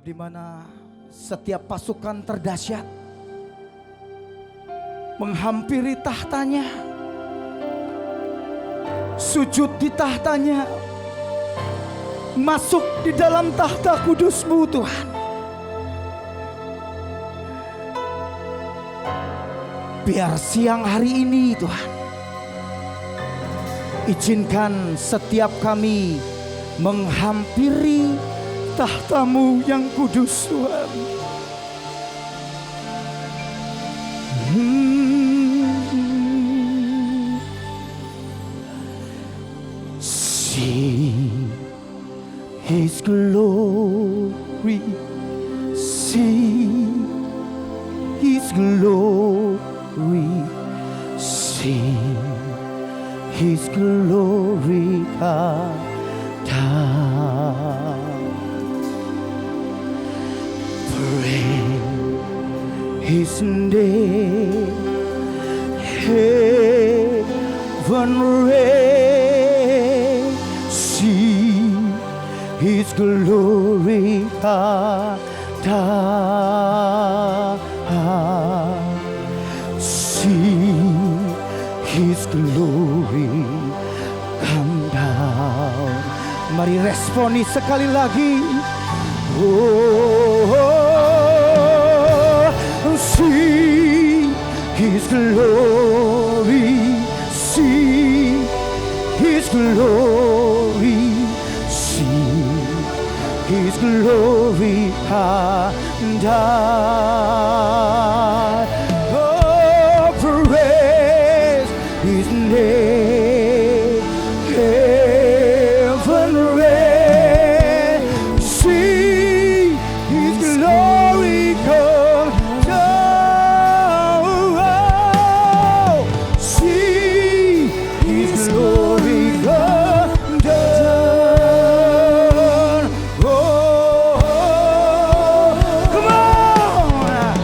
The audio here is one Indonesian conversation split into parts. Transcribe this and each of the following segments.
di mana setiap pasukan terdahsyat menghampiri tahtanya, sujud di tahtanya, masuk di dalam tahta kudus-Mu Tuhan. Biar siang hari ini Tuhan, izinkan setiap kami menghampiri tahta-Mu yang kudus Tuhan. See His glory, see His glory, see His glory come down. Praise His name, heaven rain, see His glory come down. See His glory come down. Mari responi sekali lagi. Oh, see His glory, see His glory, see His glory come down. Oh, praise His name, heaven rain, see His glory come down. See His glory come down. Oh, come on.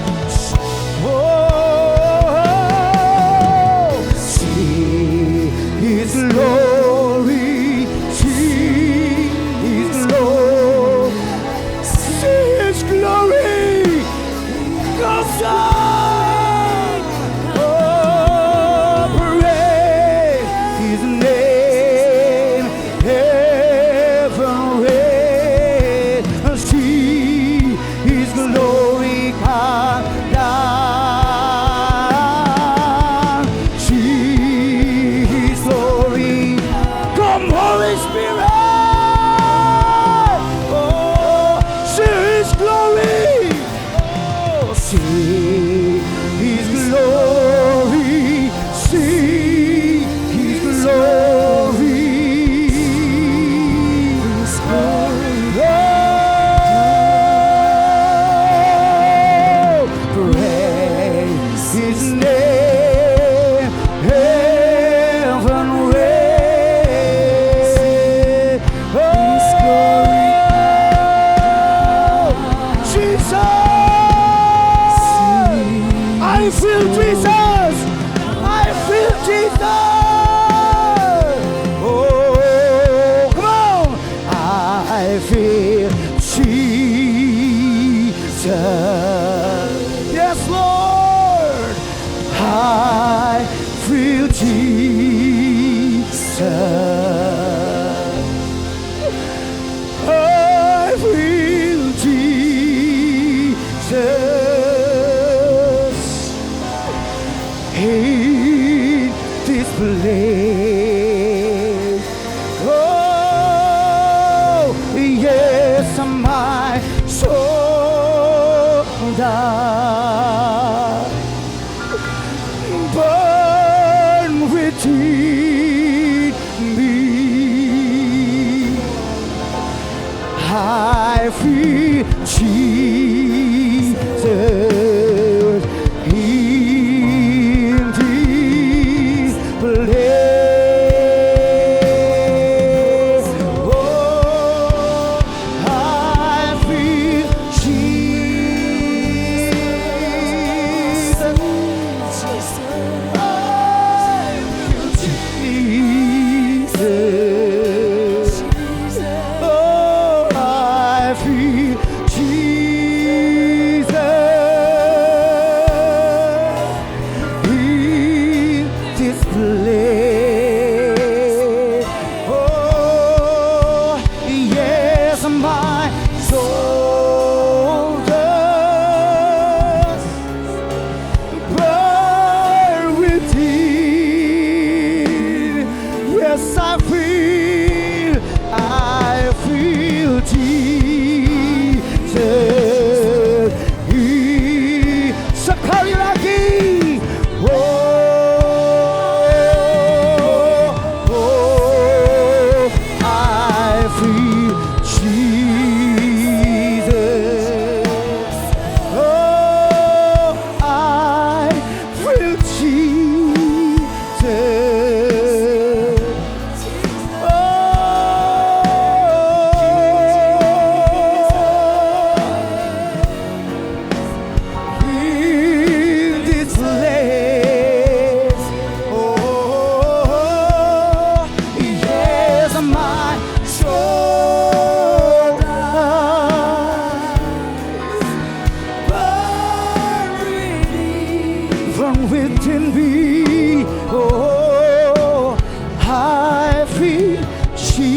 within me. Oh, I feel Jesus.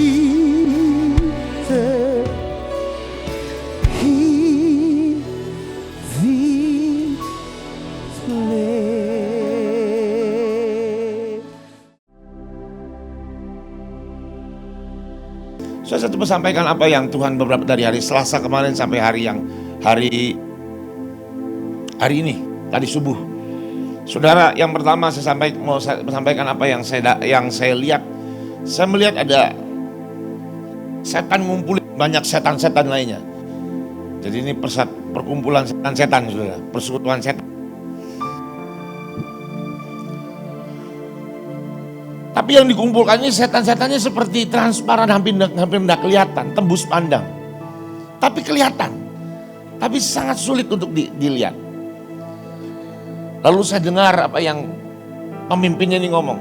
He this place. Saya coba sampaikan apa yang Tuhan beberapa dari hari Selasa kemarin sampai hari ini, tadi subuh. Saudara, yang pertama saya mau sampaikan apa yang saya lihat. Saya melihat ada setan ngumpulin banyak setan-setan lainnya. Jadi ini perkumpulan setan-setan, saudara, persekutuan setan. Tapi yang dikumpulkan ini setan-setannya seperti transparan, hampir tidak kelihatan, tembus pandang. Tapi kelihatan, tapi sangat sulit untuk dilihat. Lalu saya dengar apa yang pemimpinnya ini ngomong.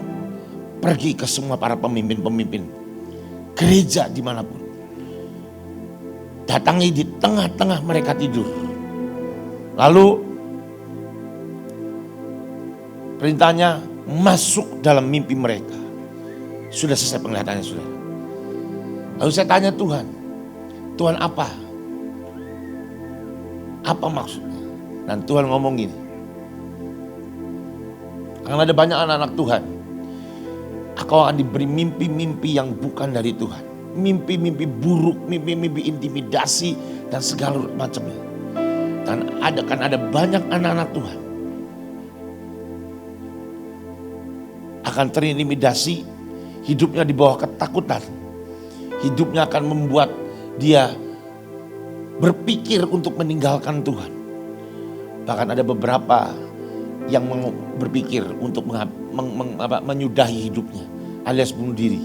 Pergi ke semua para pemimpin-pemimpin gereja dimanapun. Datangi di tengah-tengah mereka tidur. Lalu perintahnya masuk dalam mimpi mereka. Sudah selesai penglihatannya, sudah. Lalu saya tanya Tuhan apa? Apa maksudnya? Dan Tuhan ngomong gini. Karena ada banyak anak-anak Tuhan, kau akan diberi mimpi-mimpi yang bukan dari Tuhan. Mimpi-mimpi buruk, mimpi-mimpi intimidasi dan segala macamnya. Dan ada banyak anak-anak Tuhan akan terintimidasi, hidupnya di bawah ketakutan. Hidupnya akan membuat dia berpikir untuk meninggalkan Tuhan. Bahkan ada beberapa yang berpikir untuk menyudahi hidupnya, alias bunuh diri.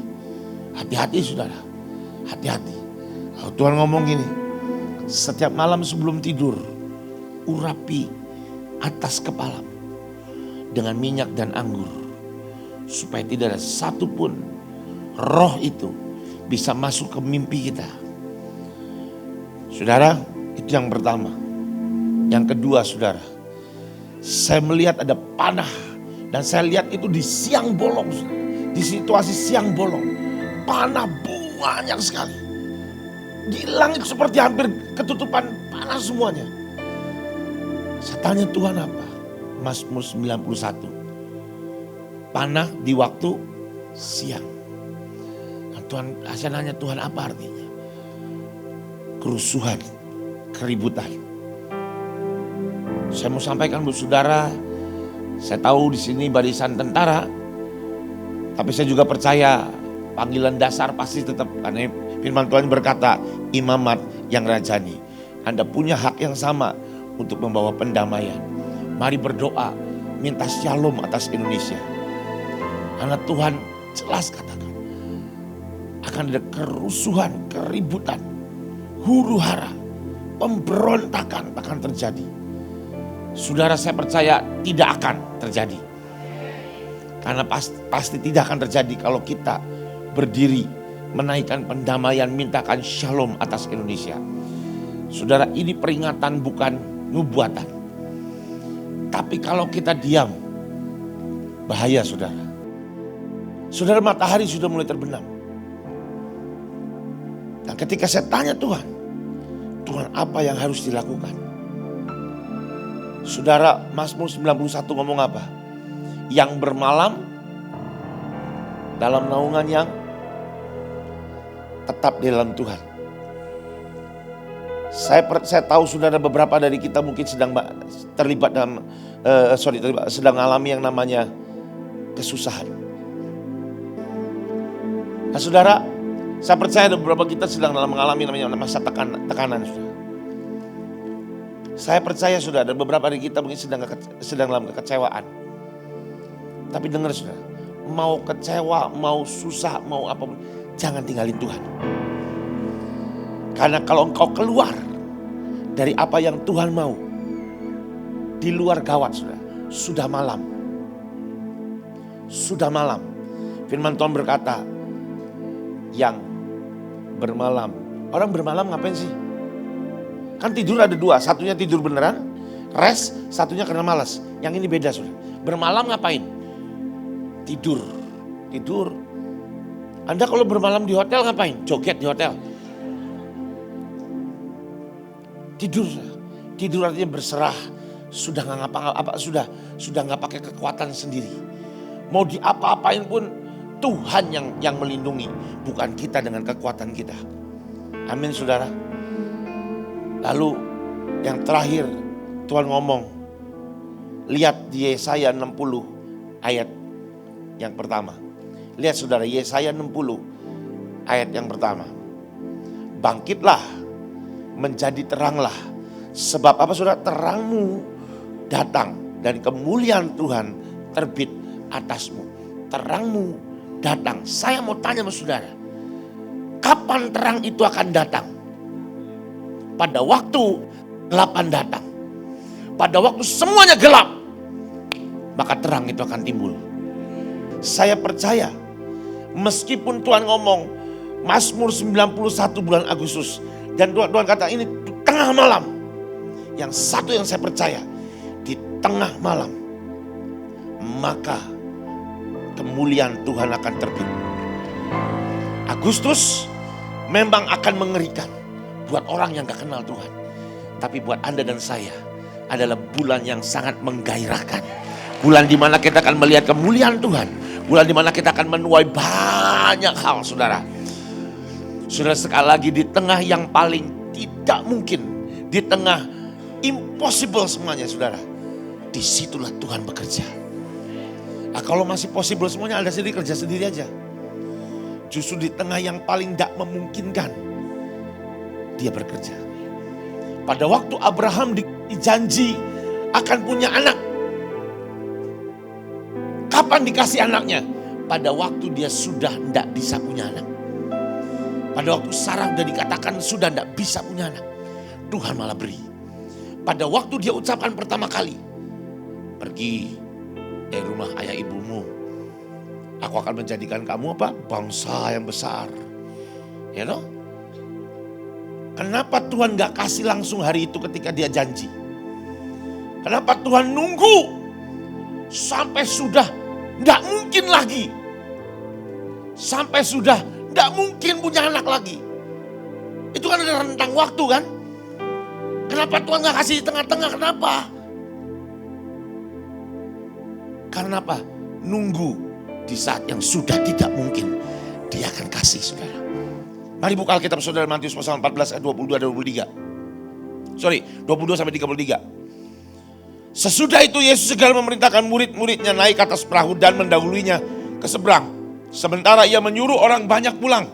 Hati-hati saudara, hati-hati. Lalu Tuhan ngomong gini, setiap malam sebelum tidur, urapi atas kepala dengan minyak dan anggur, supaya tidak ada satupun roh itu bisa masuk ke mimpi kita. Saudara, itu yang pertama. Yang kedua, saudara, saya melihat ada panah, dan saya lihat itu di siang bolong, di situasi siang bolong. Panah banyak sekali. Di langit seperti hampir ketutupan panah semuanya. Saya tanya Tuhan apa? Mazmur 91. Panah di waktu siang. Nah, saya nanya Tuhan apa artinya? Kerusuhan, keributan. Saya mau sampaikan buat saudara, saya tahu di sini barisan tentara, tapi saya juga percaya panggilan dasar pasti tetap, karena firman Tuhan berkata, imamat yang rajani. Anda punya hak yang sama untuk membawa pendamaian. Mari berdoa, minta shalom atas Indonesia. Karena Tuhan jelas katakan, akan ada kerusuhan, keributan, huru hara, pemberontakan akan terjadi. Saudara, saya percaya tidak akan terjadi. Karena pasti tidak akan terjadi kalau kita berdiri menaikkan pendamaian, mintakan shalom atas Indonesia. Saudara, ini peringatan bukan nubuatan. Tapi kalau kita diam, bahaya saudara. Saudara, matahari sudah mulai terbenam. Dan ketika saya tanya Tuhan apa yang harus dilakukan? Saudara, Mazmur 91 ngomong apa? Yang bermalam dalam naungan yang tetap di dalam Tuhan. Saya tahu saudara, beberapa dari kita mungkin sedang terlibat dalam sedang mengalami yang namanya kesusahan. Nah saudara, saya percaya ada beberapa kita sedang mengalami namanya masa tekanan. Saudara. Saya percaya sudah ada beberapa dari kita mungkin sedang dalam kekecewaan. Tapi dengar saudara, mau kecewa, mau susah, mau apapun, jangan tinggalin Tuhan. Karena kalau engkau keluar dari apa yang Tuhan mau, di luar gawat saudara, sudah malam. Sudah malam. Firman Tuhan berkata, yang bermalam. Orang bermalam ngapain sih? Kan tidur ada dua, satunya tidur beneran, rest, satunya karena malas. Yang ini beda saudara. Bermalam ngapain? Tidur. Tidur. Anda kalau bermalam di hotel ngapain? Joget di hotel. Tidur. Tidur artinya berserah. Sudah nggak ngapa-ngapa, sudah nggak pakai kekuatan sendiri. Mau diapa-apain pun Tuhan yang melindungi, bukan kita dengan kekuatan kita. Amin saudara. Lalu yang terakhir Tuhan ngomong, lihat di Yesaya 60 ayat yang pertama. Lihat saudara, Yesaya 60 ayat yang pertama. Bangkitlah, menjadi teranglah. Sebab apa saudara? Terangmu datang dan kemuliaan Tuhan terbit atasmu. Terangmu datang. Saya mau tanya sama saudara, kapan terang itu akan datang? Pada waktu gelapan datang. Pada waktu semuanya gelap, maka terang itu akan timbul. Saya percaya, meskipun Tuhan ngomong Mazmur 91 bulan Agustus, dan Tuhan kata ini tengah malam. Yang satu yang saya percaya, di tengah malam, maka kemuliaan Tuhan akan terbit. Agustus memang akan mengerikan buat orang yang gak kenal Tuhan. Tapi buat Anda dan saya adalah bulan yang sangat menggairahkan. Bulan dimana kita akan melihat kemuliaan Tuhan. Bulan dimana kita akan menuai banyak hal saudara. Saudara, sekali lagi di tengah yang paling tidak mungkin, di tengah impossible semuanya saudara, disitulah Tuhan bekerja. Nah, kalau masih possible semuanya, Anda sendiri kerja sendiri aja. Justru di tengah yang paling tidak memungkinkan, dia bekerja. Pada waktu Abraham dijanji akan punya anak, kapan dikasih anaknya? Pada waktu dia sudah tidak bisa punya anak. Pada waktu Sarah sudah dikatakan sudah tidak bisa punya anak, Tuhan malah beri. Pada waktu dia ucapkan pertama kali, pergi dari rumah ayah ibumu, aku akan menjadikan kamu apa? Bangsa yang besar. Ya toh? Kenapa Tuhan gak kasih langsung hari itu ketika dia janji? Kenapa Tuhan nunggu sampai sudah gak mungkin lagi? Sampai sudah gak mungkin punya anak lagi. Itu kan ada rentang waktu kan? Kenapa Tuhan gak kasih di tengah-tengah? Kenapa? Karena apa? Nunggu di saat yang sudah tidak mungkin. Dia akan kasih saudara. Mari buka Alkitab saudara, Matius pasal 14 ayat 22-23. 22 sampai 33. Sesudah itu Yesus segera memerintahkan murid-muridnya naik ke atas perahu dan mendahuluinya ke seberang. Sementara ia menyuruh orang banyak pulang.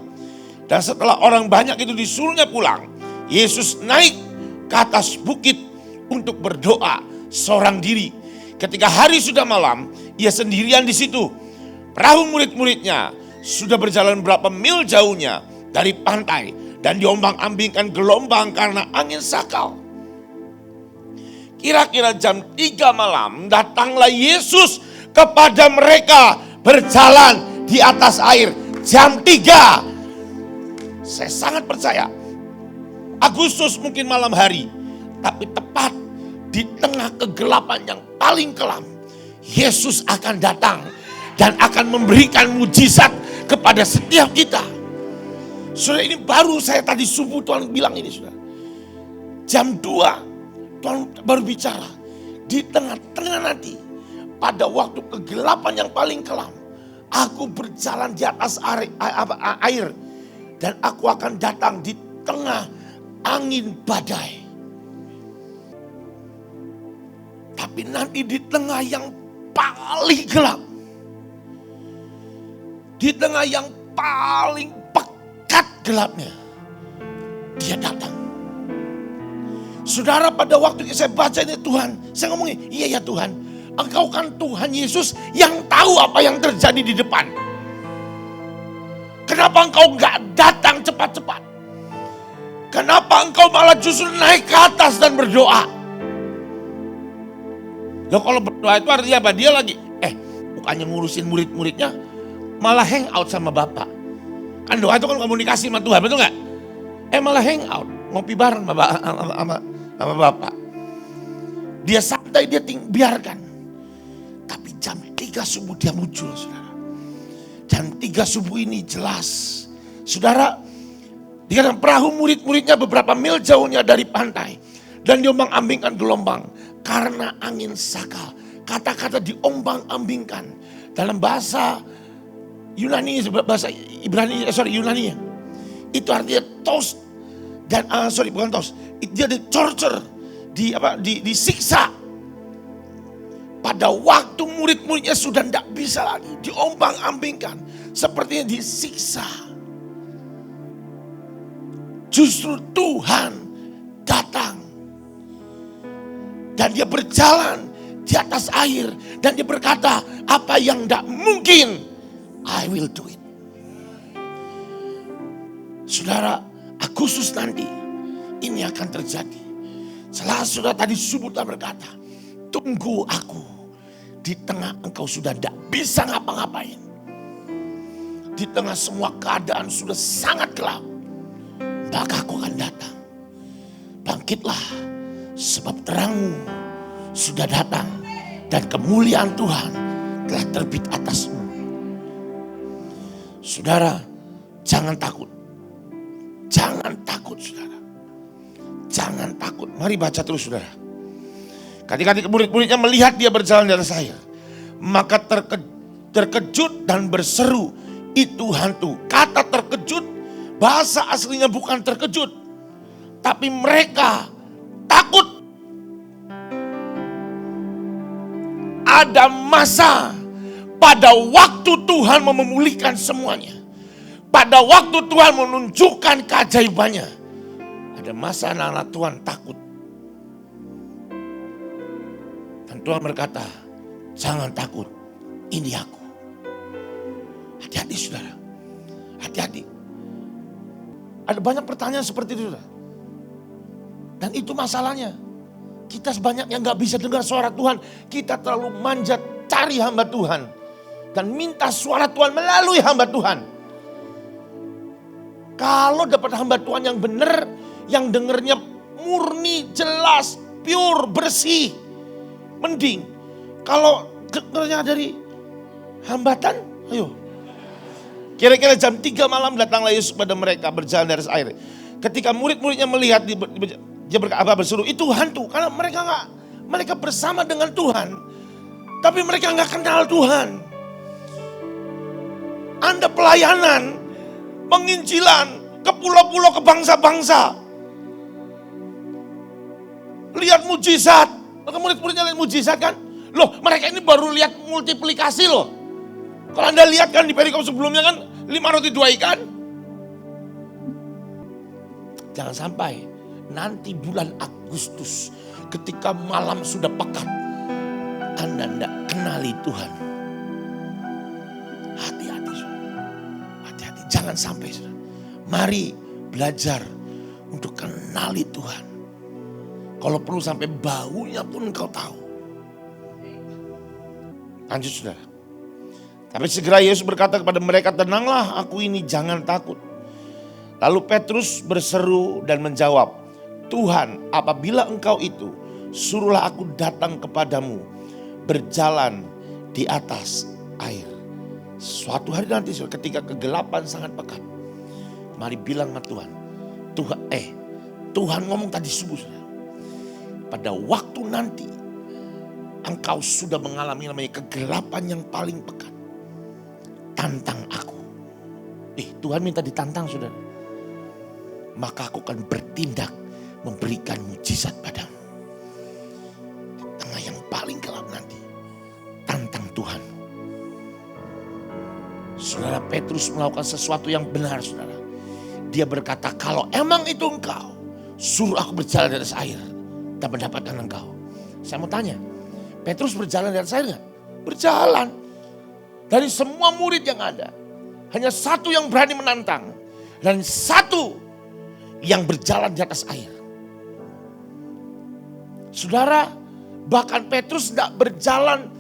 Dan setelah orang banyak itu disuruhnya pulang, Yesus naik ke atas bukit untuk berdoa seorang diri. Ketika hari sudah malam, ia sendirian di situ. Perahu murid-muridnya sudah berjalan berapa mil jauhnya dari pantai dan diombang-ambingkan gelombang karena angin sakal. Kira-kira jam 3 malam datanglah Yesus kepada mereka berjalan di atas air. Jam 3. Saya sangat percaya Agustus mungkin malam hari, tapi tepat di tengah kegelapan yang paling kelam, Yesus akan datang dan akan memberikan mujizat kepada setiap kita. Saudara, ini baru saya tadi subuh Tuhan bilang ini saudara. Jam 2 Tuhan baru bicara. Di tengah-tengah nanti, pada waktu kegelapan yang paling kelam, aku berjalan di atas air. Dan aku akan datang di tengah angin badai. Tapi nanti di tengah yang paling gelap, di tengah yang paling pekat gelapnya, dia datang. Saudara, pada waktu saya baca ini Tuhan, saya ngomongin, iya ya Tuhan, Engkau kan Tuhan Yesus yang tahu apa yang terjadi di depan. Kenapa Engkau gak datang cepat-cepat? Kenapa Engkau malah justru naik ke atas dan berdoa? Loh, kalau berdoa itu artinya apa? Dia lagi, bukannya ngurusin murid-muridnya, malah hang out sama Bapak. Kan doa itu kan komunikasi sama Tuhan, betul gak? Malah hang out, ngopi bareng sama Bapak. Dia santai, dia biarkan. Tapi 3 subuh dia muncul, saudara. Dan 3 subuh ini jelas. Saudara, di dalam perahu murid-muridnya beberapa mil jauhnya dari pantai. Dan diombang-ambingkan gelombang karena angin sakal. Kata-kata diombang-ambingkan. Dalam bahasa Yunani, bahasa Yunani. Itu artinya toast. Dan bukan toast. Dia torture, disiksa. Pada waktu murid-muridnya sudah tidak bisa lagi, diombang-ambingkan. Sepertinya disiksa. Justru Tuhan datang. Dan dia berjalan di atas air. Dan dia berkata, apa yang tidak mungkin, I will do it. Saudara, Agustus nanti, ini akan terjadi. Setelah saudara tadi subuh berkata, tunggu aku. Di tengah engkau sudah tidak bisa ngapa-ngapain. Di tengah semua keadaan sudah sangat gelap. Maka aku akan datang. Bangkitlah, sebab terangmu sudah datang. Dan kemuliaan Tuhan telah terbit atasmu. Saudara, jangan takut. Jangan takut, saudara. Jangan takut. Mari baca terus, saudara. Ketika murid-muridnya melihat dia berjalan di atas air, maka terkejut dan berseru, itu hantu. Kata terkejut, bahasa aslinya bukan terkejut, tapi mereka takut. Ada masa pada waktu Tuhan mau memulihkan semuanya. Pada waktu Tuhan menunjukkan keajaibannya. Ada masa anak-anak Tuhan takut. Dan Tuhan berkata, jangan takut, ini aku. Hati-hati saudara, hati-hati. Ada banyak pertanyaan seperti itu saudara. Dan itu masalahnya. Kita sebanyak yang gak bisa dengar suara Tuhan. Kita terlalu manjat cari hamba Tuhan. Dan minta suara Tuhan melalui hamba Tuhan. Kalau dapat hamba Tuhan yang benar, yang dengernya murni, jelas, pure, bersih, mending. Kalau dengernya dari hambatan, ayo. Kira-kira jam 3 malam datanglah Yesus pada mereka berjalan dari air. Ketika murid-muridnya melihat, dia berseru, itu hantu. Karena mereka bersama dengan Tuhan. Tapi mereka gak kenal Tuhan. Anda pelayanan, penginjilan ke pulau-pulau, ke bangsa-bangsa. Lihat mujizat. Maka murid-muridnya lihat mujizat kan. Loh, mereka ini baru lihat multiplikasi loh. Kalau Anda lihat kan di perikop sebelumnya kan 5 roti 2 ikan. Jangan sampai nanti bulan Agustus ketika malam sudah pekat, Anda tidak kenali Tuhan. Hati-hati, hati-hati, jangan sampai. Mari belajar untuk kenali Tuhan. Kalau perlu sampai baunya pun engkau tahu. Lanjut saudara. Tapi segera Yesus berkata kepada mereka, tenanglah, aku ini, jangan takut. Lalu Petrus berseru dan menjawab, Tuhan, apabila engkau itu, suruhlah aku datang kepadamu, berjalan di atas air. Suatu hari nanti ketika kegelapan sangat pekat, mari bilang sama Tuhan, Tuhan ngomong tadi subuh, pada waktu nanti engkau sudah mengalami namanya kegelapan yang paling pekat. Tantang aku. Tuhan minta ditantang saudara. Maka aku akan bertindak memberikan mujizat padamu. Di tengah yang paling gelap nanti. Tantang Tuhan. Saudara, Petrus melakukan sesuatu yang benar saudara. Dia berkata, kalau emang itu engkau, suruh aku berjalan di atas air dan mendapatkan engkau. Saya mau tanya, Petrus berjalan di atas air gak? Berjalan. Dari semua murid yang ada, hanya satu yang berani menantang. Dan satu yang berjalan di atas air. Saudara, bahkan Petrus tidak berjalan,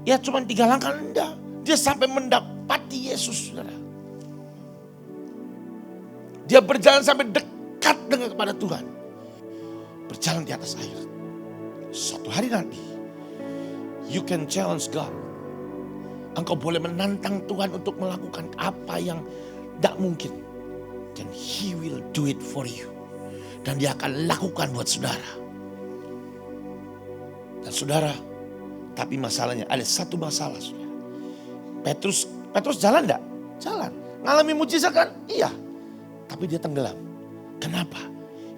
ya cuma 3 langkah, enggak. Dia sampai mendapati Yesus, saudara. Dia berjalan sampai dekat dengan kepada Tuhan. Berjalan di atas air. Suatu hari nanti, you can challenge God. Engkau boleh menantang Tuhan untuk melakukan apa yang tidak mungkin. Dan He will do it for you. Dan Dia akan lakukan buat saudara. Dan saudara, tapi masalahnya ada satu masalah saudara. Petrus jalan enggak? Jalan. Ngalami mujizat kan? Iya. Tapi dia tenggelam. Kenapa?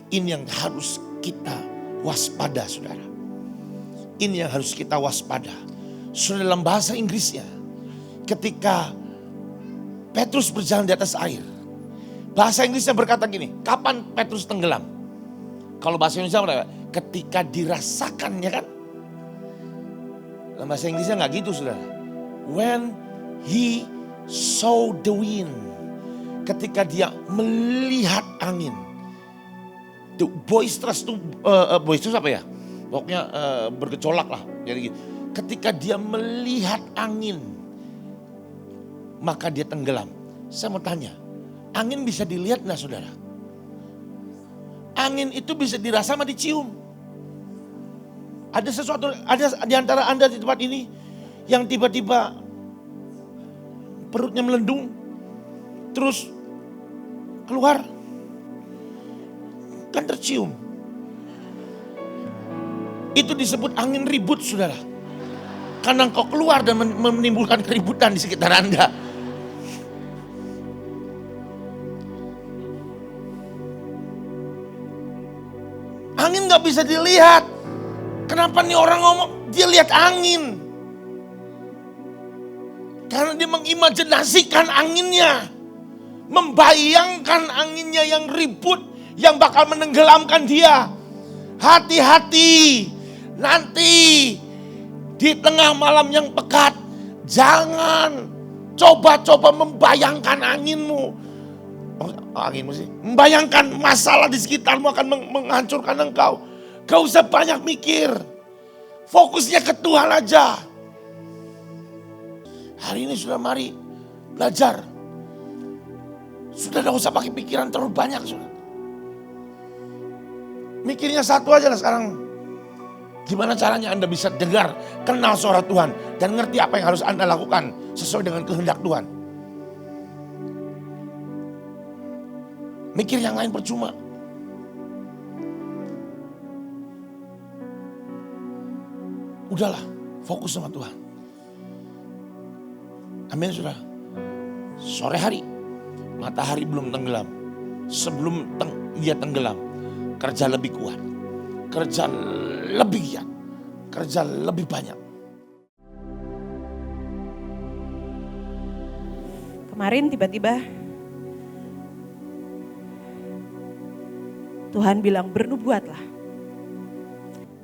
Ini yang harus kita waspada saudara. Ini yang harus kita waspada. Saudara, dalam bahasa Inggrisnya, ketika Petrus berjalan di atas air, bahasa Inggrisnya berkata gini, kapan Petrus tenggelam? Kalau bahasa Indonesia berkata, ketika dirasakannya kan? Dalam bahasa Inggrisnya nggak gitu saudara. When he saw the wind. Ketika dia melihat angin. The boisterous itu, boisterous apa ya? Pokoknya bergejolak lah. Jadi ketika dia melihat angin, maka dia tenggelam. Saya mau tanya, angin bisa dilihat nggak saudara? Angin itu bisa dirasa sama dicium. Ada sesuatu, ada di antara Anda di tempat ini yang tiba-tiba perutnya melendung, terus keluar, kan tercium. Itu disebut angin ribut saudara. Karena engkau keluar dan menimbulkan keributan di sekitar Anda. Angin gak bisa dilihat. Kenapa nih orang ngomong dia lihat angin? Karena dia mengimajinasikan anginnya. Membayangkan anginnya yang ribut, yang bakal menenggelamkan dia. Hati-hati, nanti di tengah malam yang pekat, jangan coba-coba membayangkan anginmu. Anginmu sih, membayangkan masalah di sekitarmu akan menghancurkan engkau. Gak usah banyak mikir, fokusnya ke Tuhan aja. Hari ini sudah mari belajar. Sudah gak usah pakai pikiran terlalu banyak. Sudah. Mikirnya satu aja lah sekarang. Gimana caranya Anda bisa dengar, kenal suara Tuhan. Dan ngerti apa yang harus Anda lakukan sesuai dengan kehendak Tuhan. Mikir yang lain percuma. Udahlah, fokus sama Tuhan. Amin sudah. Sore hari, matahari belum tenggelam. Sebelum dia tenggelam, kerja lebih kuat. Kerja lebih giat. Kerja lebih banyak. Kemarin tiba-tiba Tuhan bilang bernubuatlah.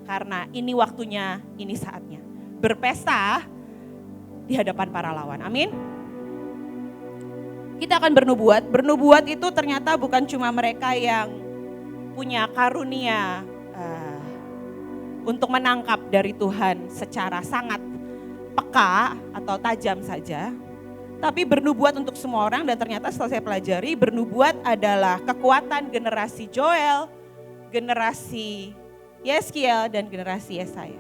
Karena ini waktunya, ini saatnya. Berpesta di hadapan para lawan. Amin. Kita akan bernubuat. Bernubuat itu ternyata bukan cuma mereka yang punya karunia untuk menangkap dari Tuhan secara sangat peka atau tajam saja. Tapi bernubuat untuk semua orang, dan ternyata setelah saya pelajari, bernubuat adalah kekuatan generasi Joel, generasi Yeskiel, dan generasi Yesaya.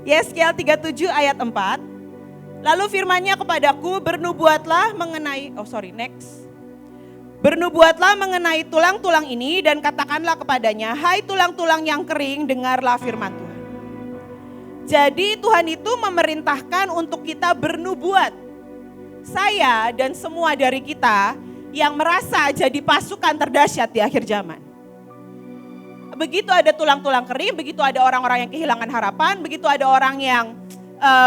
Yeskiel 37 ayat 4. Lalu firman-Nya kepadaku, bernubuatlah mengenai, bernubuatlah mengenai tulang-tulang ini dan katakanlah kepadanya, hai tulang-tulang yang kering, dengarlah firman Tuhan. Jadi Tuhan itu memerintahkan untuk kita bernubuat. Saya dan semua dari kita yang merasa jadi pasukan terdahsyat di akhir zaman. Begitu ada tulang-tulang kering, begitu ada orang-orang yang kehilangan harapan, begitu ada orang yang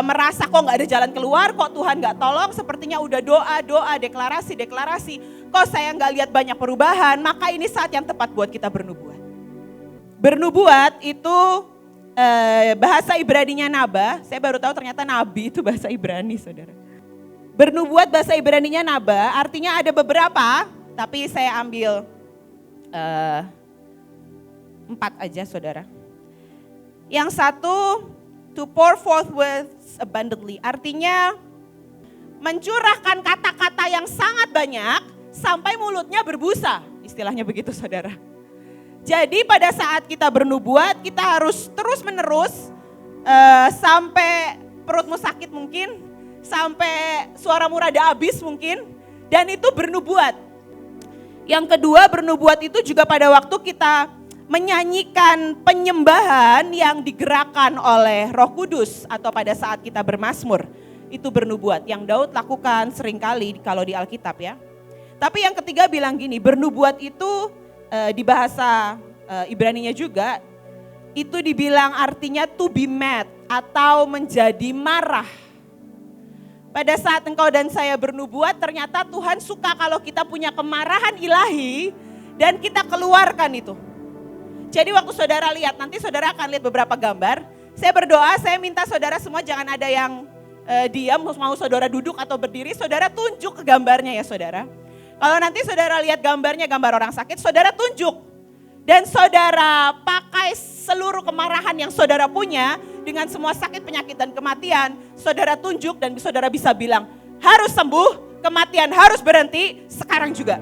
merasa kok gak ada jalan keluar, kok Tuhan gak tolong, sepertinya udah doa, deklarasi, kok saya gak lihat banyak perubahan, maka ini saat yang tepat buat kita bernubuat. Bernubuat itu bahasa Ibraninya naba, saya baru tahu ternyata nabi itu bahasa Ibrani saudara. Bernubuat bahasa Ibraninya naba, artinya ada beberapa, tapi saya ambil 4 aja saudara. Yang satu, to pour forth words abundantly, artinya mencurahkan kata-kata yang sangat banyak sampai mulutnya berbusa, istilahnya begitu saudara. Jadi pada saat kita bernubuat, kita harus terus menerus sampai perutmu sakit mungkin, sampai suaramu rada habis mungkin, dan itu bernubuat. Yang kedua, bernubuat itu juga pada waktu kita menyanyikan penyembahan yang digerakkan oleh Roh Kudus atau pada saat kita bermazmur. Itu bernubuat yang Daud lakukan seringkali kalau di Alkitab ya. Tapi yang ketiga bilang gini, bernubuat itu di bahasa Ibraninya juga, itu dibilang artinya to be mad atau menjadi marah. Pada saat engkau dan saya bernubuat, ternyata Tuhan suka kalau kita punya kemarahan ilahi dan kita keluarkan itu. Jadi waktu saudara lihat, nanti saudara akan lihat beberapa gambar. Saya berdoa, saya minta saudara semua jangan ada yang diam, mau saudara duduk atau berdiri, saudara tunjuk ke gambarnya ya saudara. Kalau nanti saudara lihat gambarnya, gambar orang sakit, saudara tunjuk. Dan saudara pakai seluruh kemarahan yang saudara punya dengan semua sakit, penyakit, dan kematian. Saudara tunjuk dan saudara bisa bilang, harus sembuh, kematian harus berhenti, sekarang juga.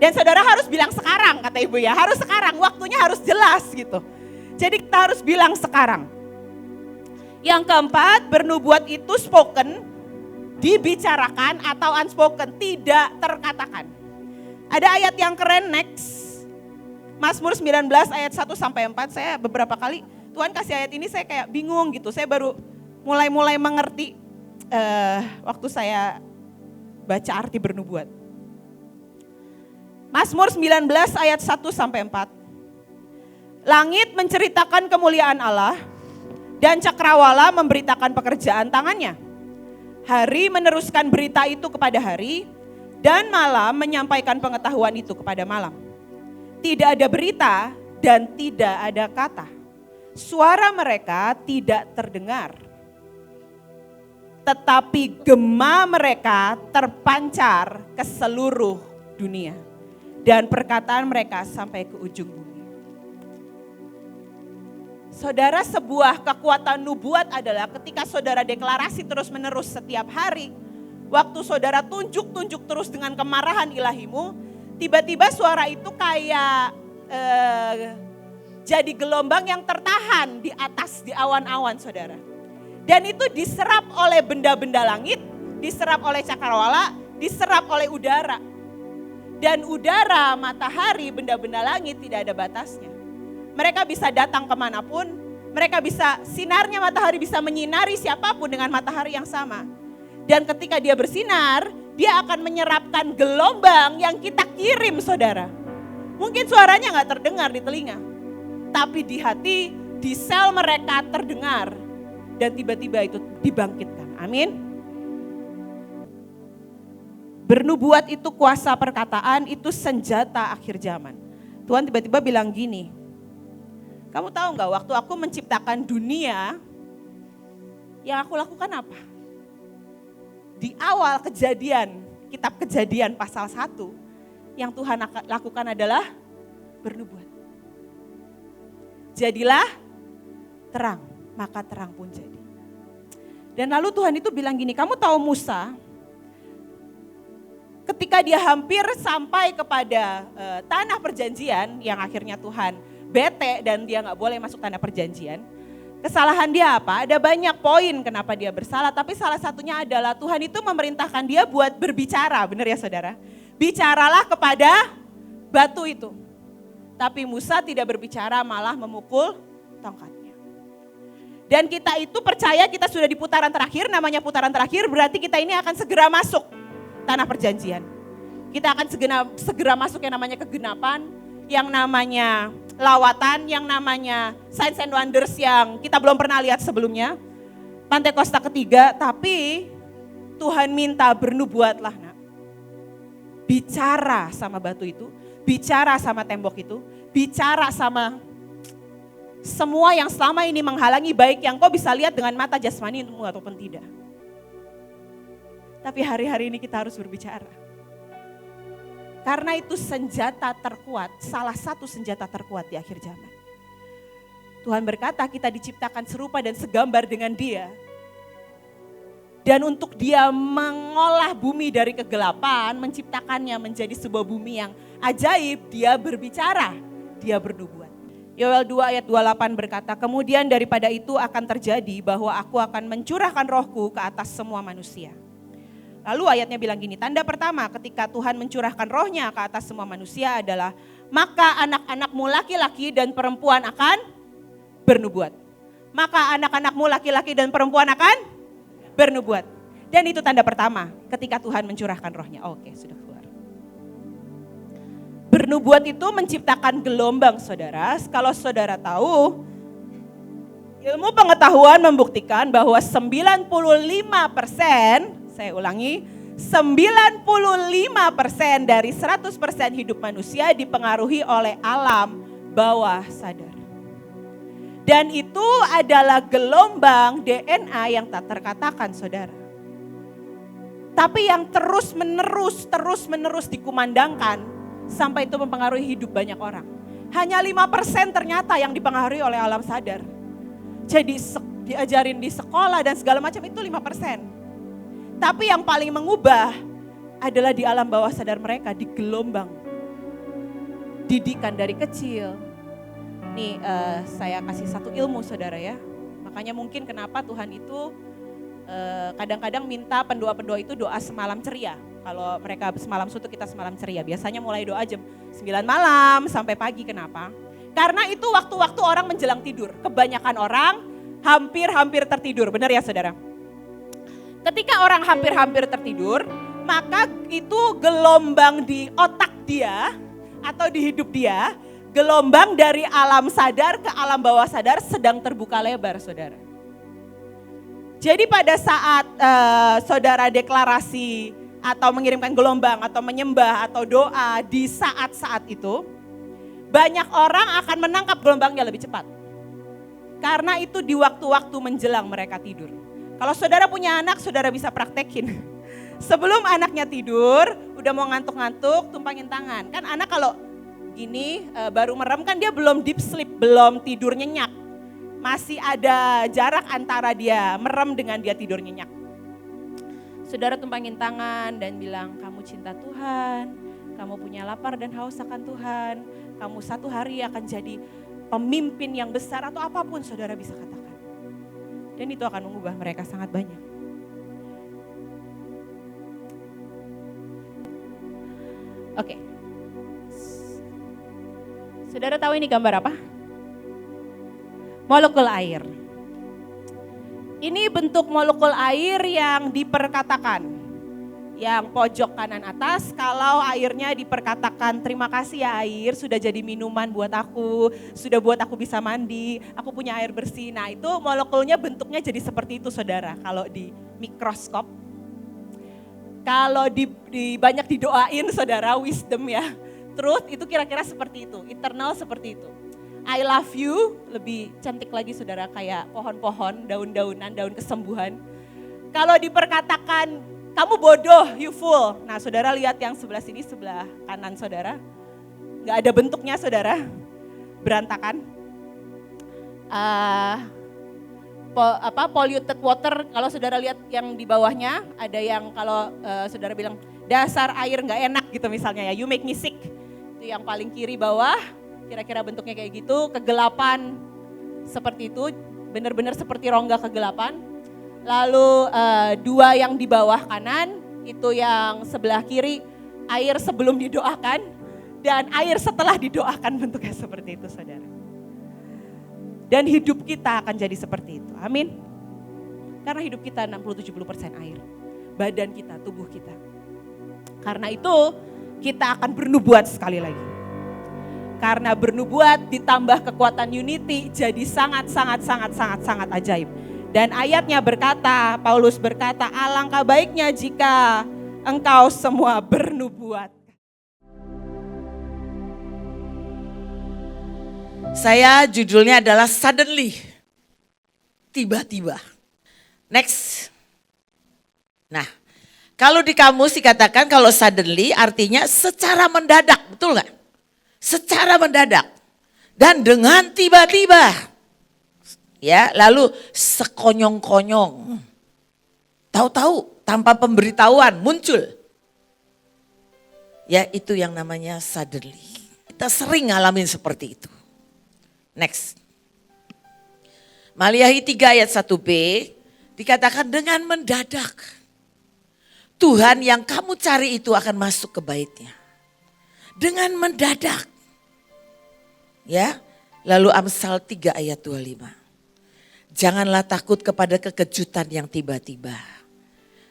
Dan saudara harus bilang sekarang, kata ibu ya, harus sekarang, waktunya harus jelas gitu. Jadi kita harus bilang sekarang. Yang keempat, bernubuat itu spoken, dibicarakan atau unspoken, tidak terkatakan. Ada ayat yang keren next, Mazmur 19 ayat 1-4, saya beberapa kali Tuhan kasih ayat ini saya kayak bingung gitu, saya baru mulai mengerti waktu saya baca arti bernubuat. Mazmur 19 ayat 1-4. Langit menceritakan kemuliaan Allah dan cakrawala memberitakan pekerjaan tangannya. Hari meneruskan berita itu kepada hari dan malam menyampaikan pengetahuan itu kepada malam. Tidak ada berita dan tidak ada kata. Suara mereka tidak terdengar. Tetapi gema mereka terpancar ke seluruh dunia. Dan perkataan mereka sampai ke ujung bumi. Saudara, sebuah kekuatan nubuat adalah ketika saudara deklarasi terus menerus setiap hari. Waktu saudara tunjuk terus dengan kemarahan ilahimu, tiba-tiba suara itu kayak jadi gelombang yang tertahan di atas, di awan-awan saudara. Dan itu diserap oleh benda-benda langit, diserap oleh cakrawala, diserap oleh udara. Dan udara, matahari, benda-benda langit tidak ada batasnya. Mereka bisa datang kemanapun, mereka bisa, sinarnya matahari bisa menyinari siapapun dengan matahari yang sama. Dan ketika dia bersinar, dia akan menyerapkan gelombang yang kita kirim saudara. Mungkin suaranya gak terdengar di telinga, tapi di hati, di sel mereka terdengar. Dan tiba-tiba itu dibangkitkan, amin. Bernubuat itu kuasa perkataan, itu senjata akhir zaman. Tuhan tiba-tiba bilang gini, kamu tahu gak waktu aku menciptakan dunia, yang aku lakukan apa? Di awal kejadian, kitab Kejadian pasal 1, yang Tuhan lakukan adalah bernubuat. Jadilah terang, maka terang pun jadi. Dan lalu Tuhan itu bilang gini, kamu tahu Musa, ketika dia hampir sampai kepada tanah perjanjian, yang akhirnya Tuhan bete dan dia gak boleh masuk tanah perjanjian. Kesalahan dia apa? Ada banyak poin kenapa dia bersalah, tapi salah satunya adalah Tuhan itu memerintahkan dia buat berbicara, benar ya saudara? Bicaralah kepada batu itu. Tapi Musa tidak berbicara, malah memukul tongkatnya. Dan kita itu percaya kita sudah di putaran terakhir, namanya putaran terakhir berarti kita ini akan segera masuk tanah perjanjian. Kita akan segera masuk yang namanya kegenapan, yang namanya lawatan, yang namanya signs and wonders yang kita belum pernah lihat sebelumnya. Pantekosta ketiga, tapi Tuhan minta bernubuatlah nak. Bicara sama batu itu, bicara sama tembok itu, bicara sama semua yang selama ini menghalangi baik yang kau bisa lihat dengan mata jasmani ataupun tidak. Tapi hari-hari ini kita harus berbicara. Karena itu senjata terkuat, salah satu senjata terkuat di akhir zaman. Tuhan berkata kita diciptakan serupa dan segambar dengan Dia. Dan untuk Dia mengolah bumi dari kegelapan, menciptakannya menjadi sebuah bumi yang ajaib, Dia berbicara, Dia bernubuat. Yoel 2 ayat 28 berkata, kemudian daripada itu akan terjadi bahwa aku akan mencurahkan rohku ke atas semua manusia. Lalu ayatnya bilang gini, tanda pertama ketika Tuhan mencurahkan rohnya ke atas semua manusia adalah, maka anak-anakmu laki-laki dan perempuan akan bernubuat. Maka anak-anakmu laki-laki dan perempuan akan bernubuat. Dan itu tanda pertama ketika Tuhan mencurahkan rohnya. Oke, sudah keluar. Bernubuat itu menciptakan gelombang, saudara. Kalau saudara tahu, ilmu pengetahuan membuktikan bahwa 95%, saya ulangi, 95% dari 100% hidup manusia dipengaruhi oleh alam bawah sadar. Dan itu adalah gelombang DNA yang tak terkatakan, saudara. Tapi yang terus menerus dikumandangkan sampai itu mempengaruhi hidup banyak orang. Hanya 5% ternyata yang dipengaruhi oleh alam sadar. Jadi diajarin di sekolah dan segala macam itu 5%. Tapi yang paling mengubah adalah di alam bawah sadar mereka, di gelombang. Didikan dari kecil. Nih saya kasih satu ilmu, saudara ya. Makanya mungkin kenapa Tuhan itu kadang-kadang minta pendua-pendua itu doa semalam ceria. Kalau mereka semalam suntuk, kita semalam ceria. Biasanya mulai doa jam 9 malam sampai pagi. Kenapa? Karena itu waktu-waktu orang menjelang tidur. Kebanyakan orang hampir tertidur. Benar ya saudara? Ketika orang hampir tertidur, maka itu gelombang di otak dia atau di hidup dia, gelombang dari alam sadar ke alam bawah sadar sedang terbuka lebar, saudara. Jadi pada saat saudara deklarasi atau mengirimkan gelombang atau menyembah atau doa di saat-saat itu, banyak orang akan menangkap gelombangnya lebih cepat. Karena itu di waktu-waktu menjelang mereka tidur. Kalau saudara punya anak, saudara bisa praktekin. Sebelum anaknya tidur, udah mau ngantuk-ngantuk, tumpangin tangan. Kan anak kalau gini baru merem kan dia belum deep sleep, belum tidur nyenyak. Masih ada jarak antara dia merem dengan dia tidur nyenyak. Saudara tumpangin tangan dan bilang, kamu cinta Tuhan, kamu punya lapar dan haus akan Tuhan, kamu satu hari akan jadi pemimpin yang besar atau apapun saudara bisa katakan. Dan itu akan mengubah mereka sangat banyak. Oke. Saudara tahu ini gambar apa? Molekul air. Ini bentuk molekul air yang diperkatakan. Yang pojok kanan atas, kalau airnya diperkatakan, terima kasih ya air, sudah jadi minuman buat aku, sudah buat aku bisa mandi, aku punya air bersih. Nah itu molekulnya bentuknya jadi seperti itu saudara, kalau di mikroskop. Kalau banyak didoain saudara, wisdom ya, truth itu kira-kira seperti itu, eternal seperti itu. I love you, lebih cantik lagi saudara, kayak pohon-pohon, daun-daunan, daun kesembuhan. Kalau diperkatakan, kamu bodoh, you fool. Nah saudara lihat yang sebelah sini, sebelah kanan saudara. Gak ada bentuknya saudara, berantakan. Polluted water, kalau saudara lihat yang di bawahnya, ada yang kalau saudara bilang, dasar air gak enak gitu misalnya ya, you make me sick. Itu yang paling kiri bawah. Kira-kira bentuknya kayak gitu, kegelapan seperti itu, benar-benar seperti rongga kegelapan. Lalu dua yang di bawah kanan, itu yang sebelah kiri, air sebelum didoakan, dan air setelah didoakan bentuknya seperti itu saudara. Dan hidup kita akan jadi seperti itu, amin. Karena hidup kita 60-70% air, badan kita, tubuh kita. Karena itu kita akan bernubuat sekali lagi. Karena bernubuat ditambah kekuatan unity jadi sangat ajaib. Dan ayatnya berkata, Paulus berkata, alangkah baiknya jika engkau semua bernubuat. Saya judulnya adalah suddenly, tiba-tiba. Next. Nah, kalau di kamus dikatakan kalau suddenly artinya secara mendadak, betul gak? Secara mendadak dan dengan tiba-tiba, ya, lalu sekonyong-konyong, tahu-tahu tanpa pemberitahuan muncul, ya itu yang namanya suddenly. Kita sering ngalamin seperti itu. Next. Maliahi 3 ayat 1b dikatakan dengan mendadak Tuhan yang kamu cari itu akan masuk ke baitnya. Dengan mendadak. Ya, lalu Amsal 3 ayat 25. Janganlah takut kepada kekejutan yang tiba-tiba.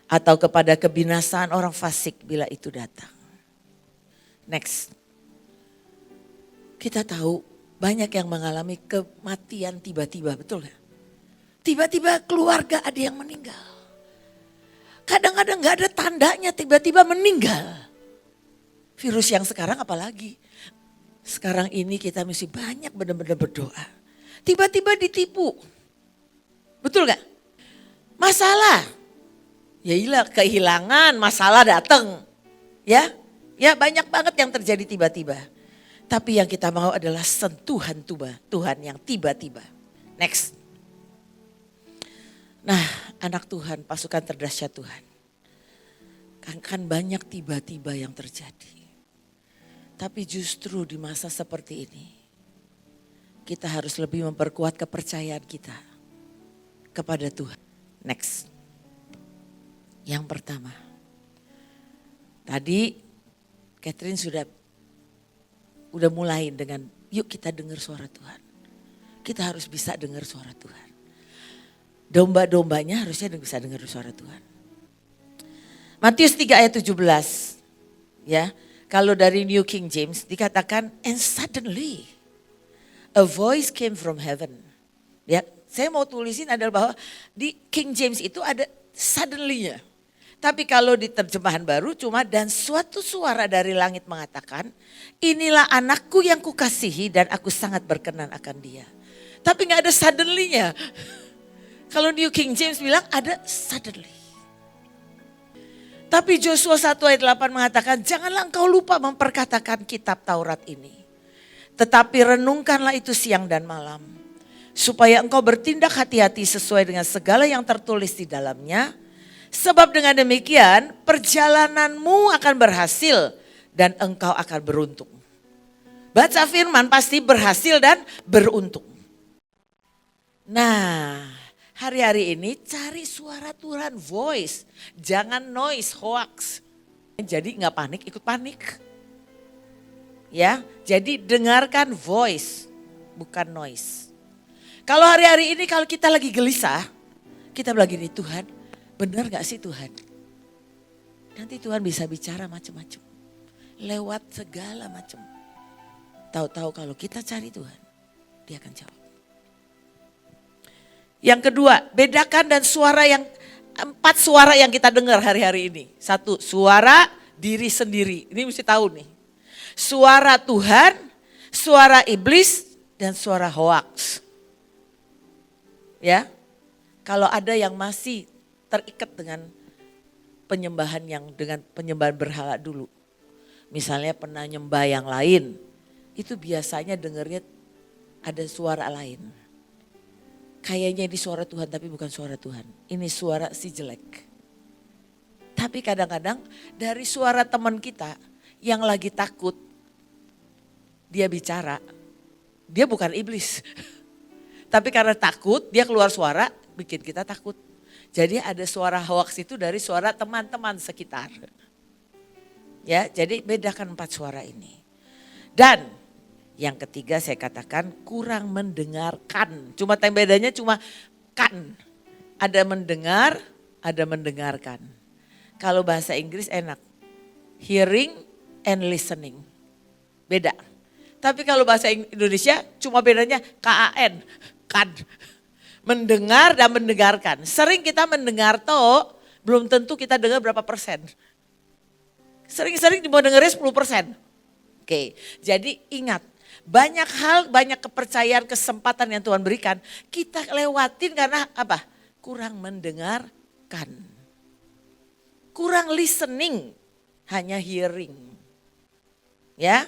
Atau kepada kebinasaan orang fasik bila itu datang. Next. Kita tahu banyak yang mengalami kematian tiba-tiba, betul gak? Tiba-tiba keluarga ada yang meninggal. Kadang-kadang gak ada tandanya tiba-tiba meninggal. Virus yang sekarang apalagi. Sekarang ini kita mesti banyak benar-benar berdoa. Tiba-tiba ditipu. Betul gak? Masalah. Ya iyalah kehilangan, masalah datang. Ya banyak banget yang terjadi tiba-tiba. Tapi yang kita mau adalah sentuhan Tuhan yang tiba-tiba. Next. Nah, anak Tuhan, pasukan terdahsyat Tuhan. Kan banyak tiba-tiba yang terjadi. Tapi justru di masa seperti ini, kita harus lebih memperkuat kepercayaan kita kepada Tuhan. Next. Yang pertama. Tadi Catherine udah mulai dengan yuk kita dengar suara Tuhan. Kita harus bisa dengar suara Tuhan. Domba-dombanya harusnya bisa dengar suara Tuhan. Matius 3 ayat 17. Ya, kalau dari New King James dikatakan and suddenly a voice came from heaven. Ya, saya mau tulisin adalah bahwa di King James itu ada suddenly-nya. Tapi kalau di terjemahan baru cuma dan suatu suara dari langit mengatakan, inilah anakku yang kukasihi dan aku sangat berkenan akan dia. Tapi gak ada suddenly-nya. Kalau New King James bilang ada suddenly. Tapi Joshua 1 ayat 8 mengatakan, janganlah engkau lupa memperkatakan kitab Taurat ini. Tetapi renungkanlah itu siang dan malam. Supaya engkau bertindak hati-hati sesuai dengan segala yang tertulis di dalamnya. Sebab dengan demikian perjalananmu akan berhasil dan engkau akan beruntung. Baca firman pasti berhasil dan beruntung. Nah, hari-hari ini cari suara Tuhan, voice. Jangan noise, hoax. Jadi gak panik, ikut panik. Ya, jadi dengarkan voice, bukan noise. Kalau hari-hari ini kalau kita lagi gelisah, kita lagi nih Tuhan, benar gak sih Tuhan? Nanti Tuhan bisa bicara macam-macam. Lewat segala macam. Tahu-tahu kalau kita cari Tuhan, dia akan jawab. Yang kedua, bedakan dan empat suara yang kita dengar hari-hari ini. Satu, suara diri sendiri. Ini mesti tahu nih. Suara Tuhan, suara iblis, dan suara hoax. Ya, kalau ada yang masih terikat dengan penyembahan berhala dulu. Misalnya pernah nyembah yang lain, itu biasanya dengarnya ada suara lain. Kayaknya ini suara Tuhan tapi bukan suara Tuhan. Ini suara si jelek. Tapi kadang-kadang dari suara teman kita yang lagi takut, dia bicara, dia bukan iblis. Tapi karena takut, dia keluar suara, bikin kita takut. Jadi ada suara hoax itu dari suara teman-teman sekitar. Ya, jadi bedakan 4 suara ini. Dan yang ketiga saya katakan kurang mendengarkan. Cuma bedanya cuma kan. Ada mendengar, ada mendengarkan. Kalau bahasa Inggris enak. Hearing and listening. Beda. Tapi kalau bahasa Indonesia cuma bedanya KAN. Kan. Mendengar dan mendengarkan. Sering kita mendengar toh, belum tentu kita dengar berapa persen. Sering-sering cuma dengarnya 10%. Oke, jadi ingat. Banyak hal, banyak kepercayaan, kesempatan yang Tuhan berikan. Kita lewatin karena apa? Kurang mendengarkan. Kurang listening, hanya hearing. Ya.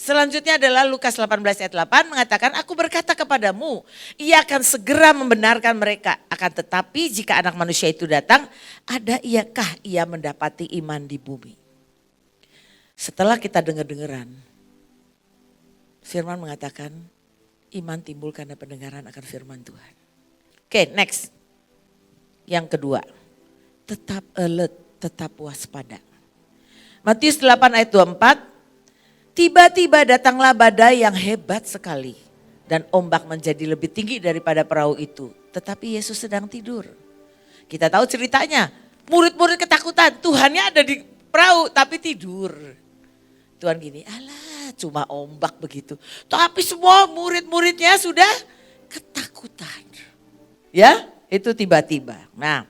Selanjutnya adalah Lukas 18 ayat 8 mengatakan, aku berkata kepadamu, ia akan segera membenarkan mereka. Akan tetapi jika anak manusia itu datang, ada iakah ia mendapati iman di bumi? Setelah kita dengar-dengaran, firman mengatakan, Iman timbul karena pendengaran akan firman Tuhan. Oke, next. Yang kedua, tetap alert, tetap waspada. Matius 8 ayat 24, tiba-tiba datanglah badai yang hebat sekali dan ombak menjadi lebih tinggi daripada perahu itu. Tetapi Yesus sedang tidur. Kita tahu ceritanya, murid-murid ketakutan, Tuhannya ada di perahu tapi tidur. Tuhan gini, alah cuma ombak begitu. Tapi semua murid-muridnya sudah ketakutan. Ya, itu tiba-tiba. Nah,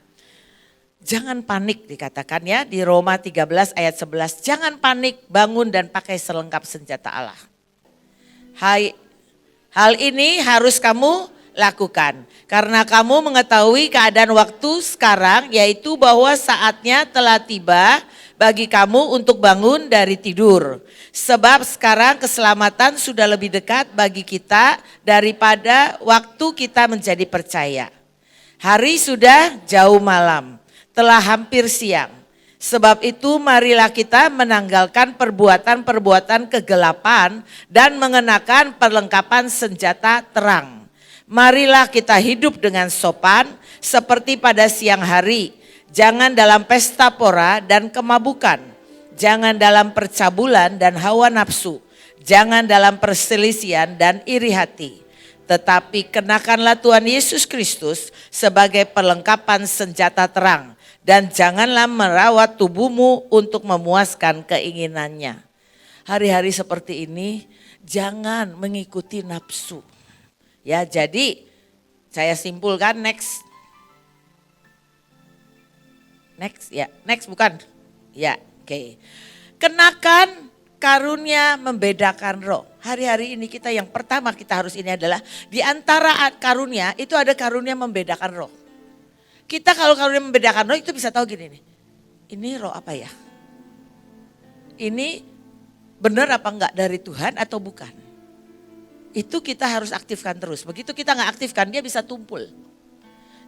jangan panik dikatakan ya di Roma 13 ayat 11. Jangan panik, bangun dan pakai selengkap senjata Allah. Hal ini harus kamu lakukan. Karena kamu mengetahui keadaan waktu sekarang, yaitu bahwa saatnya telah tiba bagi kamu untuk bangun dari tidur. Sebab sekarang keselamatan sudah lebih dekat bagi kita daripada waktu kita menjadi percaya. Hari sudah jauh malam, telah hampir siang. Sebab itu marilah kita menanggalkan perbuatan-perbuatan kegelapan dan mengenakan perlengkapan senjata terang. Marilah kita hidup dengan sopan seperti pada siang hari. Jangan dalam pesta pora dan kemabukan. Jangan dalam percabulan dan hawa nafsu. Jangan dalam perselisihan dan iri hati. Tetapi kenakanlah Tuhan Yesus Kristus sebagai perlengkapan senjata terang. Dan janganlah merawat tubuhmu untuk memuaskan keinginannya. Hari-hari seperti ini jangan mengikuti nafsu. Ya, jadi saya simpulkan next. Next ya, next bukan? Ya, oke. Kenakan karunia membedakan roh. Hari-hari ini kita yang pertama kita harus ini adalah di antara karunia itu ada karunia membedakan roh. Kita kalau karunia membedakan roh itu bisa tahu gini nih. Ini roh apa ya? Ini benar apa enggak dari Tuhan atau bukan? Itu kita harus aktifkan terus. Begitu kita enggak aktifkan dia bisa tumpul.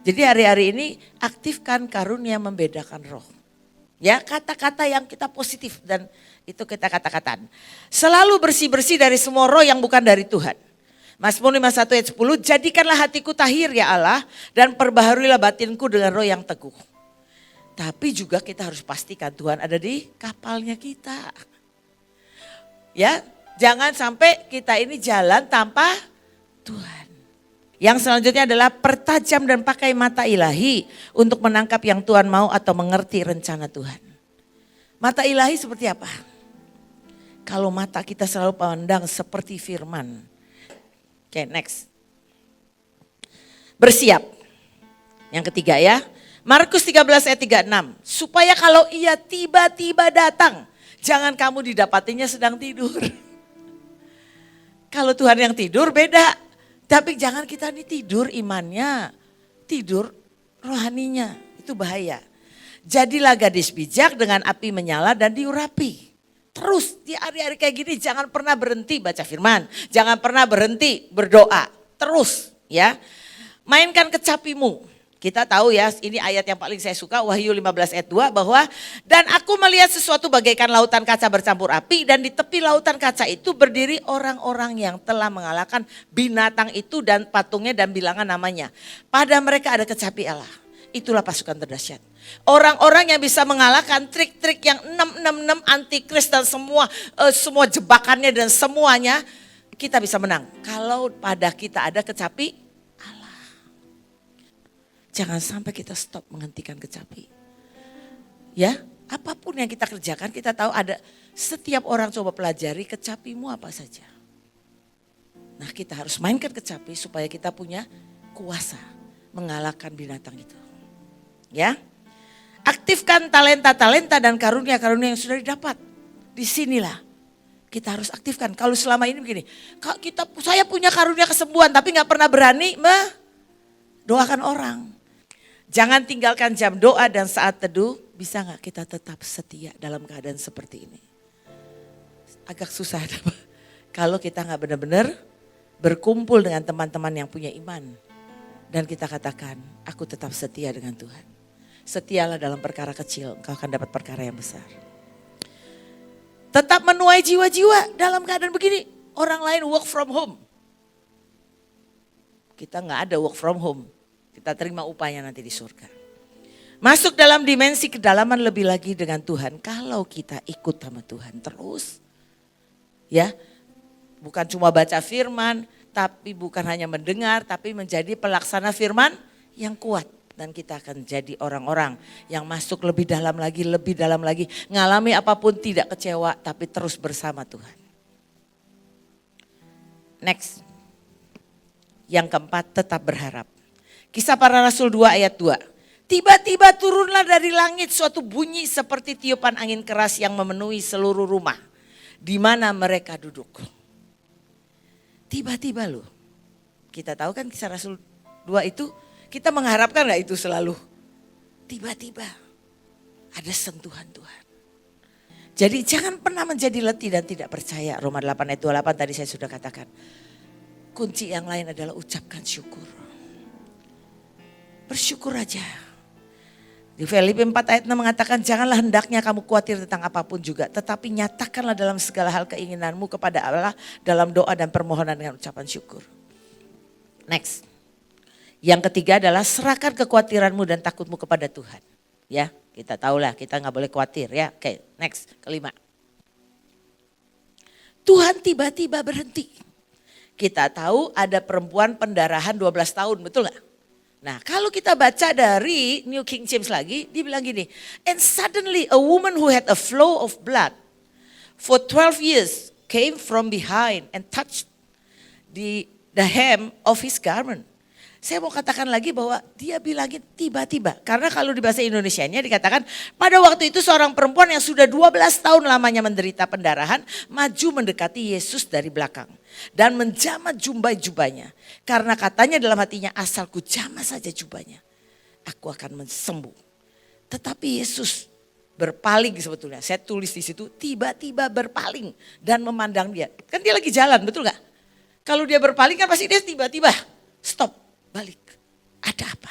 Jadi hari-hari ini aktifkan karunia membedakan roh. Ya, kata-kata yang kita positif dan itu kita kata-kataan. Selalu bersih-bersih dari semua roh yang bukan dari Tuhan. Mazmur 51 ayat 10, jadikanlah hatiku tahir ya Allah dan perbaharuilah batinku dengan roh yang teguh. Tapi juga kita harus pastikan Tuhan ada di kapalnya kita. Ya, jangan sampai kita ini jalan tanpa Tuhan. Yang selanjutnya adalah pertajam dan pakai mata ilahi untuk menangkap yang Tuhan mau atau mengerti rencana Tuhan. Mata ilahi seperti apa? Kalau mata kita selalu pandang seperti firman. Oke, next. Bersiap. Yang ketiga ya. Markus 13 ayat 36. Supaya kalau ia tiba-tiba datang, jangan kamu didapatinya sedang tidur. Kalau Tuhan yang tidur beda. Tapi jangan kita ini tidur imannya, tidur rohaninya, itu bahaya. Jadilah gadis bijak dengan api menyala dan diurapi. Terus di hari-hari kayak gini jangan pernah berhenti baca firman, jangan pernah berhenti berdoa, terus ya. Mainkan kecapimu. Kita tahu ya, ini ayat yang paling saya suka, Wahyu 15 ayat 2 bahwa dan aku melihat sesuatu bagaikan lautan kaca bercampur api dan di tepi lautan kaca itu berdiri orang-orang yang telah mengalahkan binatang itu dan patungnya dan bilangan namanya. Pada mereka ada kecapi Allah. Itulah pasukan terdahsyat. Orang-orang yang bisa mengalahkan trik-trik yang 666 antikris dan semua jebakannya dan semuanya kita bisa menang. Kalau pada kita ada kecapi jangan sampai kita stop menghentikan kecapi. Ya, apapun yang kita kerjakan kita tahu ada setiap orang coba pelajari kecapimu apa saja. Nah, kita harus mainkan kecapi supaya kita punya kuasa mengalahkan binatang itu. Ya. Aktifkan talenta-talenta dan karunia-karunia yang sudah didapat. Disinilah kita harus aktifkan. Kalau selama ini begini, saya punya karunia kesembuhan tapi nggak pernah berani mendoakan orang. Jangan tinggalkan jam doa dan saat teduh, bisa gak kita tetap setia dalam keadaan seperti ini? Agak susah kalau kita gak benar-benar berkumpul dengan teman-teman yang punya iman. Dan kita katakan, aku tetap setia dengan Tuhan. Setialah dalam perkara kecil, engkau akan dapat perkara yang besar. Tetap menuai jiwa-jiwa dalam keadaan begini. Orang lain work from home. Kita nggak ada work from home. Kita terima upahnya nanti di surga. Masuk dalam dimensi kedalaman lebih lagi dengan Tuhan. Kalau kita ikut sama Tuhan terus. Ya, bukan cuma baca firman, tapi bukan hanya mendengar, tapi menjadi pelaksana firman yang kuat. Dan kita akan jadi orang-orang yang masuk lebih dalam lagi. Ngalami apapun tidak kecewa, tapi terus bersama Tuhan. Next. Yang keempat, tetap berharap. Kisah Para Rasul 2 ayat 2. Tiba-tiba turunlah dari langit suatu bunyi seperti tiupan angin keras yang memenuhi seluruh rumah. Di mana mereka duduk. Tiba-tiba loh. Kita tahu kan Kisah Rasul 2 itu, kita mengharapkan gak itu selalu? Tiba-tiba ada sentuhan Tuhan. Jadi jangan pernah menjadi letih dan tidak percaya. Roma 8 ayat 28 tadi saya sudah katakan. Kunci yang lain adalah ucapkan syukur. Bersyukur aja. Di Filipi 4 ayat 6 mengatakan janganlah hendaknya kamu khawatir tentang apapun juga. Tetapi nyatakanlah dalam segala hal keinginanmu kepada Allah dalam doa dan permohonan dengan ucapan syukur. Next. Yang ketiga adalah serahkan kekhawatiranmu dan takutmu kepada Tuhan. Ya, kita tahulah kita nggak boleh khawatir ya. Oke, next, kelima. Tuhan tiba-tiba berhenti. Kita tahu ada perempuan pendarahan 12 tahun, betul nggak? Nah, kalau kita baca dari New King James lagi, dia bilang gini, and suddenly a woman who had a flow of blood for 12 years came from behind and touched the hem of his garment. Saya mau katakan lagi bahwa dia bilangin tiba-tiba. Karena kalau di bahasa Indonesianya dikatakan pada waktu itu seorang perempuan yang sudah 12 tahun lamanya menderita pendarahan maju mendekati Yesus dari belakang. Dan menjamah jubahnya. Karena katanya dalam hatinya asalku jamah saja jubahnya. Aku akan sembuh. Tetapi Yesus berpaling sebetulnya. Saya tulis di situ tiba-tiba berpaling dan memandang dia. Kan dia lagi jalan betul gak? Kalau dia berpaling kan pasti dia tiba-tiba stop. Balik, ada apa?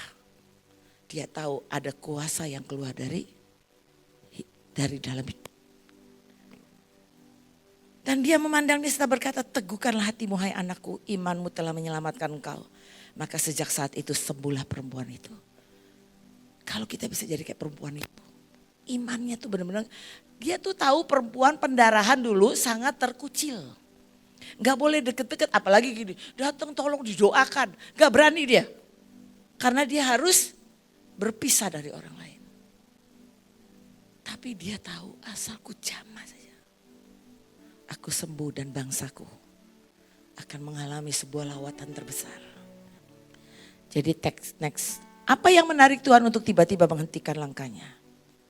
Dia tahu ada kuasa yang keluar dari dalam hidup. Dan dia memandang dia serta berkata, teguhkanlah hatimu hai anakku, imanmu telah menyelamatkan engkau. Maka sejak saat itu sembuhlah perempuan itu. Kalau kita bisa jadi kayak perempuan itu, imannya tuh benar-benar, dia tuh tahu perempuan pendarahan dulu sangat terkucil. Gak boleh deket-deket, apalagi gini, datang tolong didoakan. Gak berani dia. Karena dia harus berpisah dari orang lain. Tapi dia tahu asalku jamah saja. Aku sembuh dan bangsaku akan mengalami sebuah lawatan terbesar. Jadi next. Apa yang menarik Tuhan untuk tiba-tiba menghentikan langkahnya?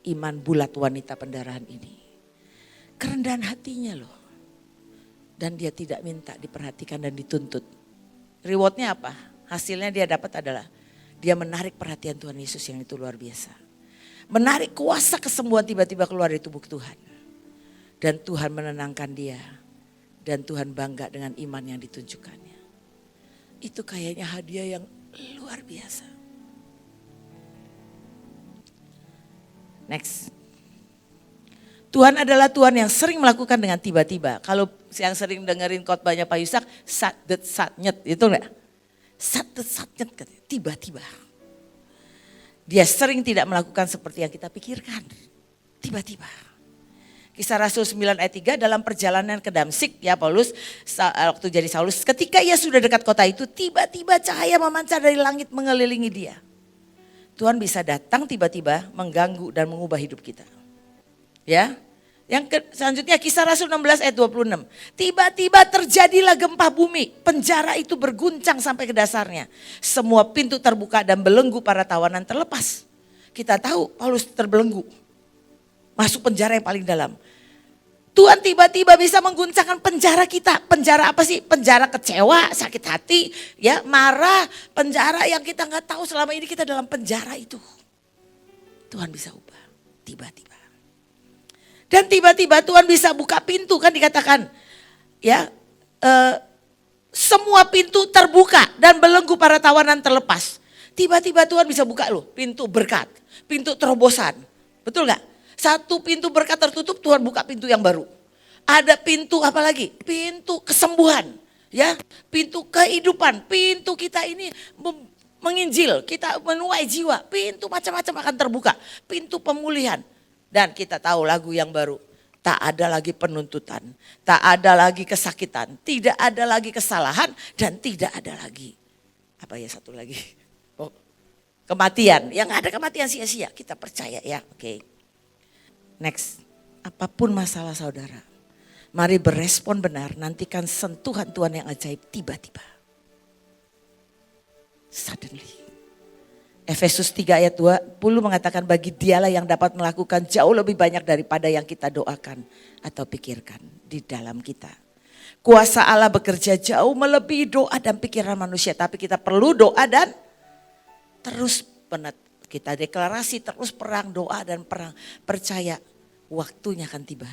Iman bulat wanita pendarahan ini. Kerendahan hatinya loh. Dan dia tidak minta diperhatikan dan dituntut. Rewardnya apa? Hasilnya dia dapat adalah dia menarik perhatian Tuhan Yesus yang itu luar biasa. Menarik kuasa kesembuhan tiba-tiba keluar dari tubuh Tuhan. Dan Tuhan menenangkan dia. Dan Tuhan bangga dengan iman yang ditunjukkannya. Itu kayaknya hadiah yang luar biasa. Next. Tuhan adalah Tuhan yang sering melakukan dengan tiba-tiba. Kalau yang sering dengerin khotbahnya Pak Yusak, satdet satnyet, itu enggak? Satdet satnyet, tiba-tiba. Dia sering tidak melakukan seperti yang kita pikirkan. Tiba-tiba. Kisah Rasul 9 ayat 3 dalam perjalanan ke Damsik ya Paulus waktu jadi Saulus. Ketika ia sudah dekat kota itu tiba-tiba cahaya memancar dari langit mengelilingi dia. Tuhan bisa datang tiba-tiba mengganggu dan mengubah hidup kita. Ya, selanjutnya Kisah Rasul 16 ayat 26. Tiba-tiba terjadilah gempa bumi, penjara itu berguncang sampai ke dasarnya. Semua pintu terbuka dan belenggu para tawanan terlepas. Kita tahu Paulus terbelenggu, masuk penjara yang paling dalam. Tuhan tiba-tiba bisa mengguncangkan penjara kita. Penjara apa sih? Penjara kecewa, sakit hati, ya marah. Penjara yang kita nggak tahu selama ini kita dalam penjara itu. Tuhan bisa ubah, tiba-tiba. Dan tiba-tiba Tuhan bisa buka pintu kan dikatakan. Ya, semua pintu terbuka dan belenggu para tawanan terlepas. Tiba-tiba Tuhan bisa buka loh pintu berkat, pintu terobosan. Betul gak? Satu pintu berkat tertutup Tuhan buka pintu yang baru. Ada pintu apa lagi? Pintu kesembuhan. Ya, pintu kehidupan, pintu kita ini menginjil, kita menuai jiwa, pintu macam-macam akan terbuka, pintu pemulihan. Dan kita tahu lagu yang baru, tak ada lagi penuntutan, tak ada lagi kesakitan, tidak ada lagi kesalahan, dan tidak ada lagi, apa ya satu lagi, kematian. Yang ada kematian sia-sia, kita percaya ya, oke. Next, apapun masalah saudara, mari berespon benar, nantikan sentuhan Tuhan yang ajaib tiba-tiba. Suddenly. Efesus 3 ayat 20 mengatakan bagi dialah yang dapat melakukan jauh lebih banyak daripada yang kita doakan atau pikirkan di dalam kita. Kuasa Allah bekerja jauh melebihi doa dan pikiran manusia, tapi kita perlu doa dan terus kita deklarasi, terus perang, doa dan perang. Percaya waktunya akan tiba.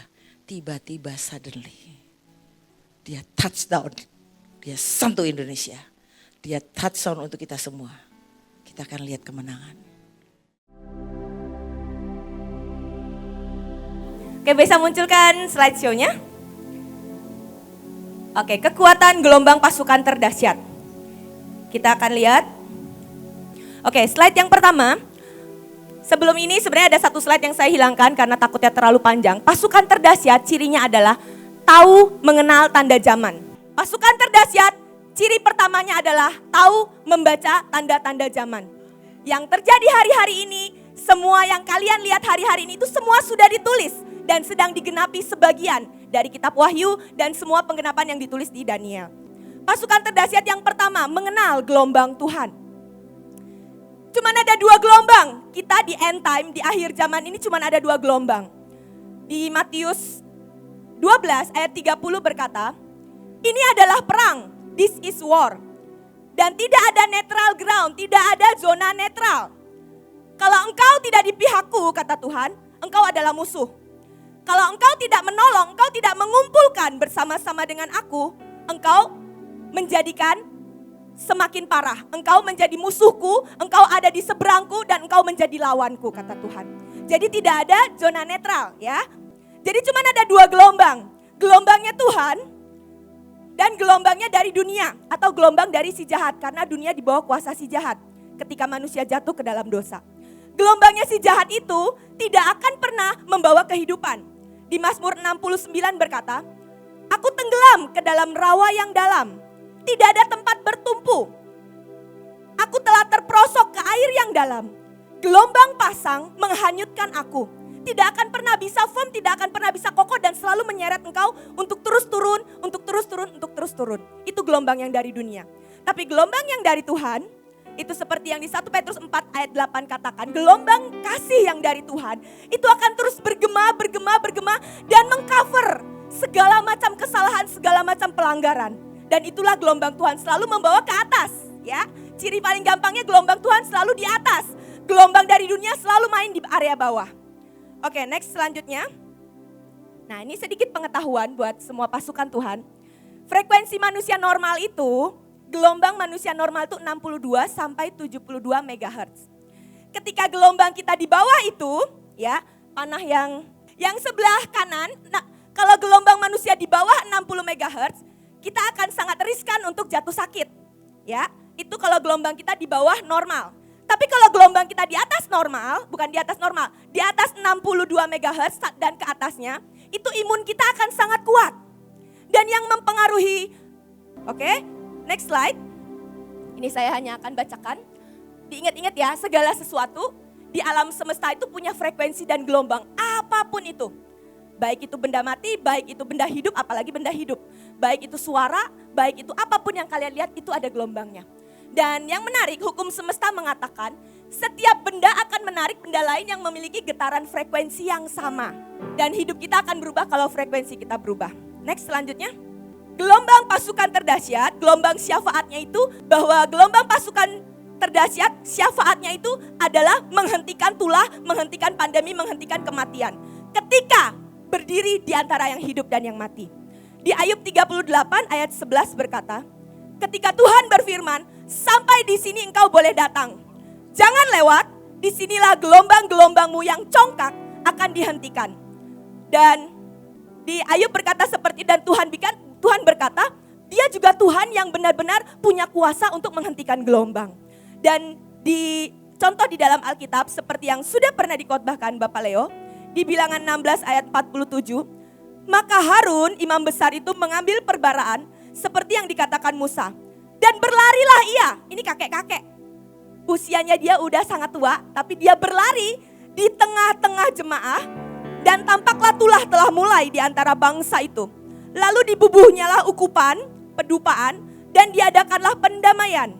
Tiba-tiba suddenly dia touchdown, dia sentuh Indonesia, dia touchdown untuk kita semua. Kita akan lihat kemenangan. Oke, bisa munculkan slideshow-nya. Oke, kekuatan gelombang pasukan terdahsyat. Kita akan lihat. Oke, slide yang pertama. Sebelum ini sebenarnya ada satu slide yang saya hilangkan karena takutnya terlalu panjang. Pasukan terdahsyat cirinya adalah tahu mengenal tanda zaman. Pasukan terdahsyat ciri pertamanya adalah tahu membaca tanda-tanda zaman. Yang terjadi hari-hari ini, semua yang kalian lihat hari-hari ini itu semua sudah ditulis dan sedang digenapi sebagian dari kitab Wahyu dan semua penggenapan yang ditulis di Daniel. Pasukan terdahsyat yang pertama mengenal gelombang Tuhan. Cuman ada 2 gelombang. Kita di end time, di akhir zaman ini cuman ada 2 gelombang. Di Matius 12 ayat 30 berkata, ini adalah perang. This is war. Dan tidak ada neutral ground, tidak ada zona netral. Kalau engkau tidak di pihakku, kata Tuhan, engkau adalah musuh. Kalau engkau tidak menolong, engkau tidak mengumpulkan bersama-sama dengan aku, engkau menjadikan semakin parah. Engkau menjadi musuhku, engkau ada di seberangku dan engkau menjadi lawanku, kata Tuhan. Jadi tidak ada zona netral ya. Jadi cuma ada 2 gelombang. Gelombangnya Tuhan dan gelombangnya dari dunia atau gelombang dari si jahat. Karena dunia di bawah kuasa si jahat ketika manusia jatuh ke dalam dosa. Gelombangnya si jahat itu tidak akan pernah membawa kehidupan. Di Mazmur 69 berkata, aku tenggelam ke dalam rawa yang dalam. Tidak ada tempat bertumpu. Aku telah terperosok ke air yang dalam. Gelombang pasang menghanyutkan aku. Tidak akan pernah bisa firm, tidak akan pernah bisa kokoh dan selalu menyeret engkau untuk terus turun, untuk terus turun, untuk terus turun. Itu gelombang yang dari dunia. Tapi gelombang yang dari Tuhan, itu seperti yang di 1 Petrus 4 ayat 8 katakan, gelombang kasih yang dari Tuhan, itu akan terus bergema dan mengcover segala macam kesalahan, segala macam pelanggaran. Dan itulah gelombang Tuhan selalu membawa ke atas. Ya, ciri paling gampangnya gelombang Tuhan selalu di atas. Gelombang dari dunia selalu main di area bawah. Oke, next selanjutnya. Nah, ini sedikit pengetahuan buat semua pasukan Tuhan. Frekuensi manusia normal itu, gelombang manusia normal itu 62 sampai 72 MHz. Ketika gelombang kita di bawah itu, ya, panah yang sebelah kanan, nah, kalau gelombang manusia di bawah 60 MHz, kita akan sangat riskan untuk jatuh sakit. Ya, itu kalau gelombang kita di bawah normal. Tapi kalau gelombang kita di atas normal, bukan di atas normal, di atas 62 MHz dan ke atasnya, itu imun kita akan sangat kuat. Dan yang mempengaruhi, oke, next slide. Ini saya hanya akan bacakan. Diingat-ingat ya, segala sesuatu di alam semesta itu punya frekuensi dan gelombang, apapun itu. Baik itu benda mati, baik itu benda hidup, apalagi benda hidup. Baik itu suara, baik itu apapun yang kalian lihat, itu ada gelombangnya. Dan yang menarik, hukum semesta mengatakan setiap benda akan menarik benda lain yang memiliki getaran frekuensi yang sama. Dan hidup kita akan berubah kalau frekuensi kita berubah. Next selanjutnya. Gelombang pasukan terdahsyat, gelombang syafaatnya itu bahwa gelombang pasukan terdahsyat, syafaatnya itu adalah menghentikan tulah, menghentikan pandemi, menghentikan kematian. Ketika berdiri di antara yang hidup dan yang mati. Di Ayub 38 ayat 11 berkata, ketika Tuhan berfirman, sampai di sini engkau boleh datang. Jangan lewat, disinilah gelombang-gelombangmu yang congkak akan dihentikan. Dan di Ayub berkata seperti, dan Tuhan berkata, dia juga Tuhan yang benar-benar punya kuasa untuk menghentikan gelombang. Dan di contoh di dalam Alkitab seperti yang sudah pernah dikhotbahkan Bapak Leo, di Bilangan 16 ayat 47, maka Harun imam besar itu mengambil perbaraan seperti yang dikatakan Musa. Dan berlarilah ia, ini kakek-kakek. Usianya dia udah sangat tua, tapi dia berlari di tengah-tengah jemaah. Dan tampaklah tulah telah mulai di antara bangsa itu. Lalu dibubuhnyalah ukupan, pedupaan, dan diadakanlah pendamaian.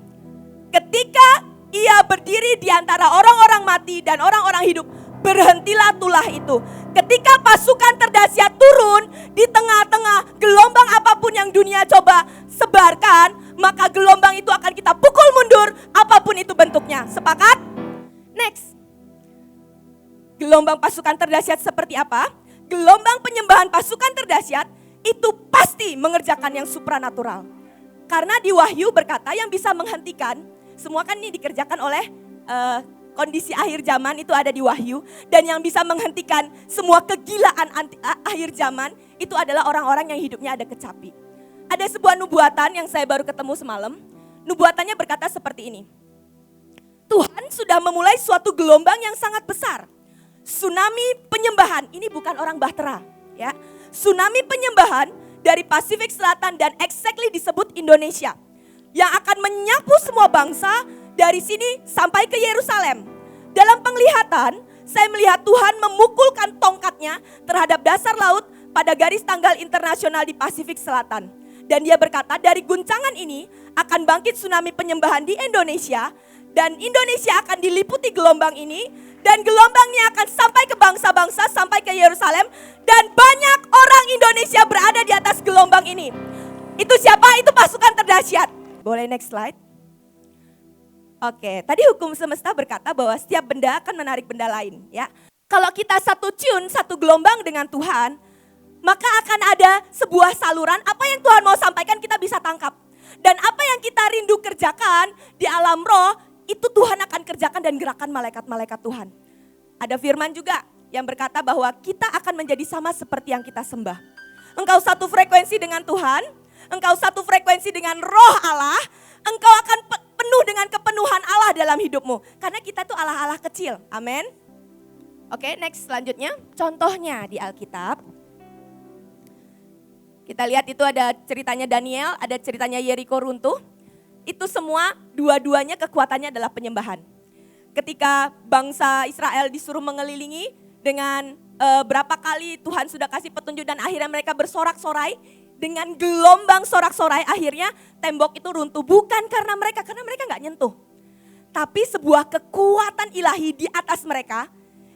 Ketika ia berdiri di antara orang-orang mati dan orang-orang hidup, berhentilah tulah itu. Ketika pasukan terdahsyat turun di tengah-tengah gelombang apapun yang dunia coba sebarkan, maka gelombang itu akan kita pukul mundur apapun itu bentuknya. Sepakat? Next. Gelombang pasukan terdahsyat seperti apa? Gelombang penyembahan pasukan terdahsyat itu pasti mengerjakan yang supranatural. Karena di Wahyu berkata yang bisa menghentikan, semua kan ini dikerjakan oleh kondisi akhir zaman itu ada di Wahyu. Dan yang bisa menghentikan semua kegilaan akhir zaman itu adalah orang-orang yang hidupnya ada kecapi. Ada sebuah nubuatan yang saya baru ketemu semalam. Nubuatannya berkata seperti ini. Tuhan sudah memulai suatu gelombang yang sangat besar. Tsunami penyembahan, ini bukan orang Bahtera, ya. Tsunami penyembahan dari Pasifik Selatan dan exactly disebut Indonesia. Yang akan menyapu semua bangsa dari sini sampai ke Yerusalem. Dalam penglihatan, saya melihat Tuhan memukulkan tongkatnya terhadap dasar laut pada garis tanggal internasional di Pasifik Selatan. Dan dia berkata dari guncangan ini akan bangkit tsunami penyembahan di Indonesia. Dan Indonesia akan diliputi gelombang ini. Dan gelombangnya akan sampai ke bangsa-bangsa, sampai ke Yerusalem. Dan banyak orang Indonesia berada di atas gelombang ini. Itu siapa? Itu pasukan terdahsyat. Boleh next slide. Oke, tadi hukum semesta berkata bahwa setiap benda akan menarik benda lain, ya. Kalau kita satu tune, satu gelombang dengan Tuhan, maka akan ada sebuah saluran, apa yang Tuhan mau sampaikan kita bisa tangkap. Dan apa yang kita rindu kerjakan di alam roh, itu Tuhan akan kerjakan dan gerakan malaikat-malaikat Tuhan. Ada firman juga yang berkata bahwa kita akan menjadi sama seperti yang kita sembah. Engkau satu frekuensi dengan Tuhan, engkau satu frekuensi dengan roh Allah, engkau akan penuh dengan kepenuhan Allah dalam hidupmu. Karena kita tuh Allah-Allah kecil, amin. Oke, next selanjutnya, contohnya di Alkitab. Kita lihat itu ada ceritanya Daniel, ada ceritanya Yeriko runtuh. Itu semua dua-duanya kekuatannya adalah penyembahan. Ketika bangsa Israel disuruh mengelilingi dengan berapa kali Tuhan sudah kasih petunjuk dan akhirnya mereka bersorak-sorai. Dengan gelombang sorak-sorai akhirnya tembok itu runtuh. Bukan karena mereka gak nyentuh. Tapi sebuah kekuatan ilahi di atas mereka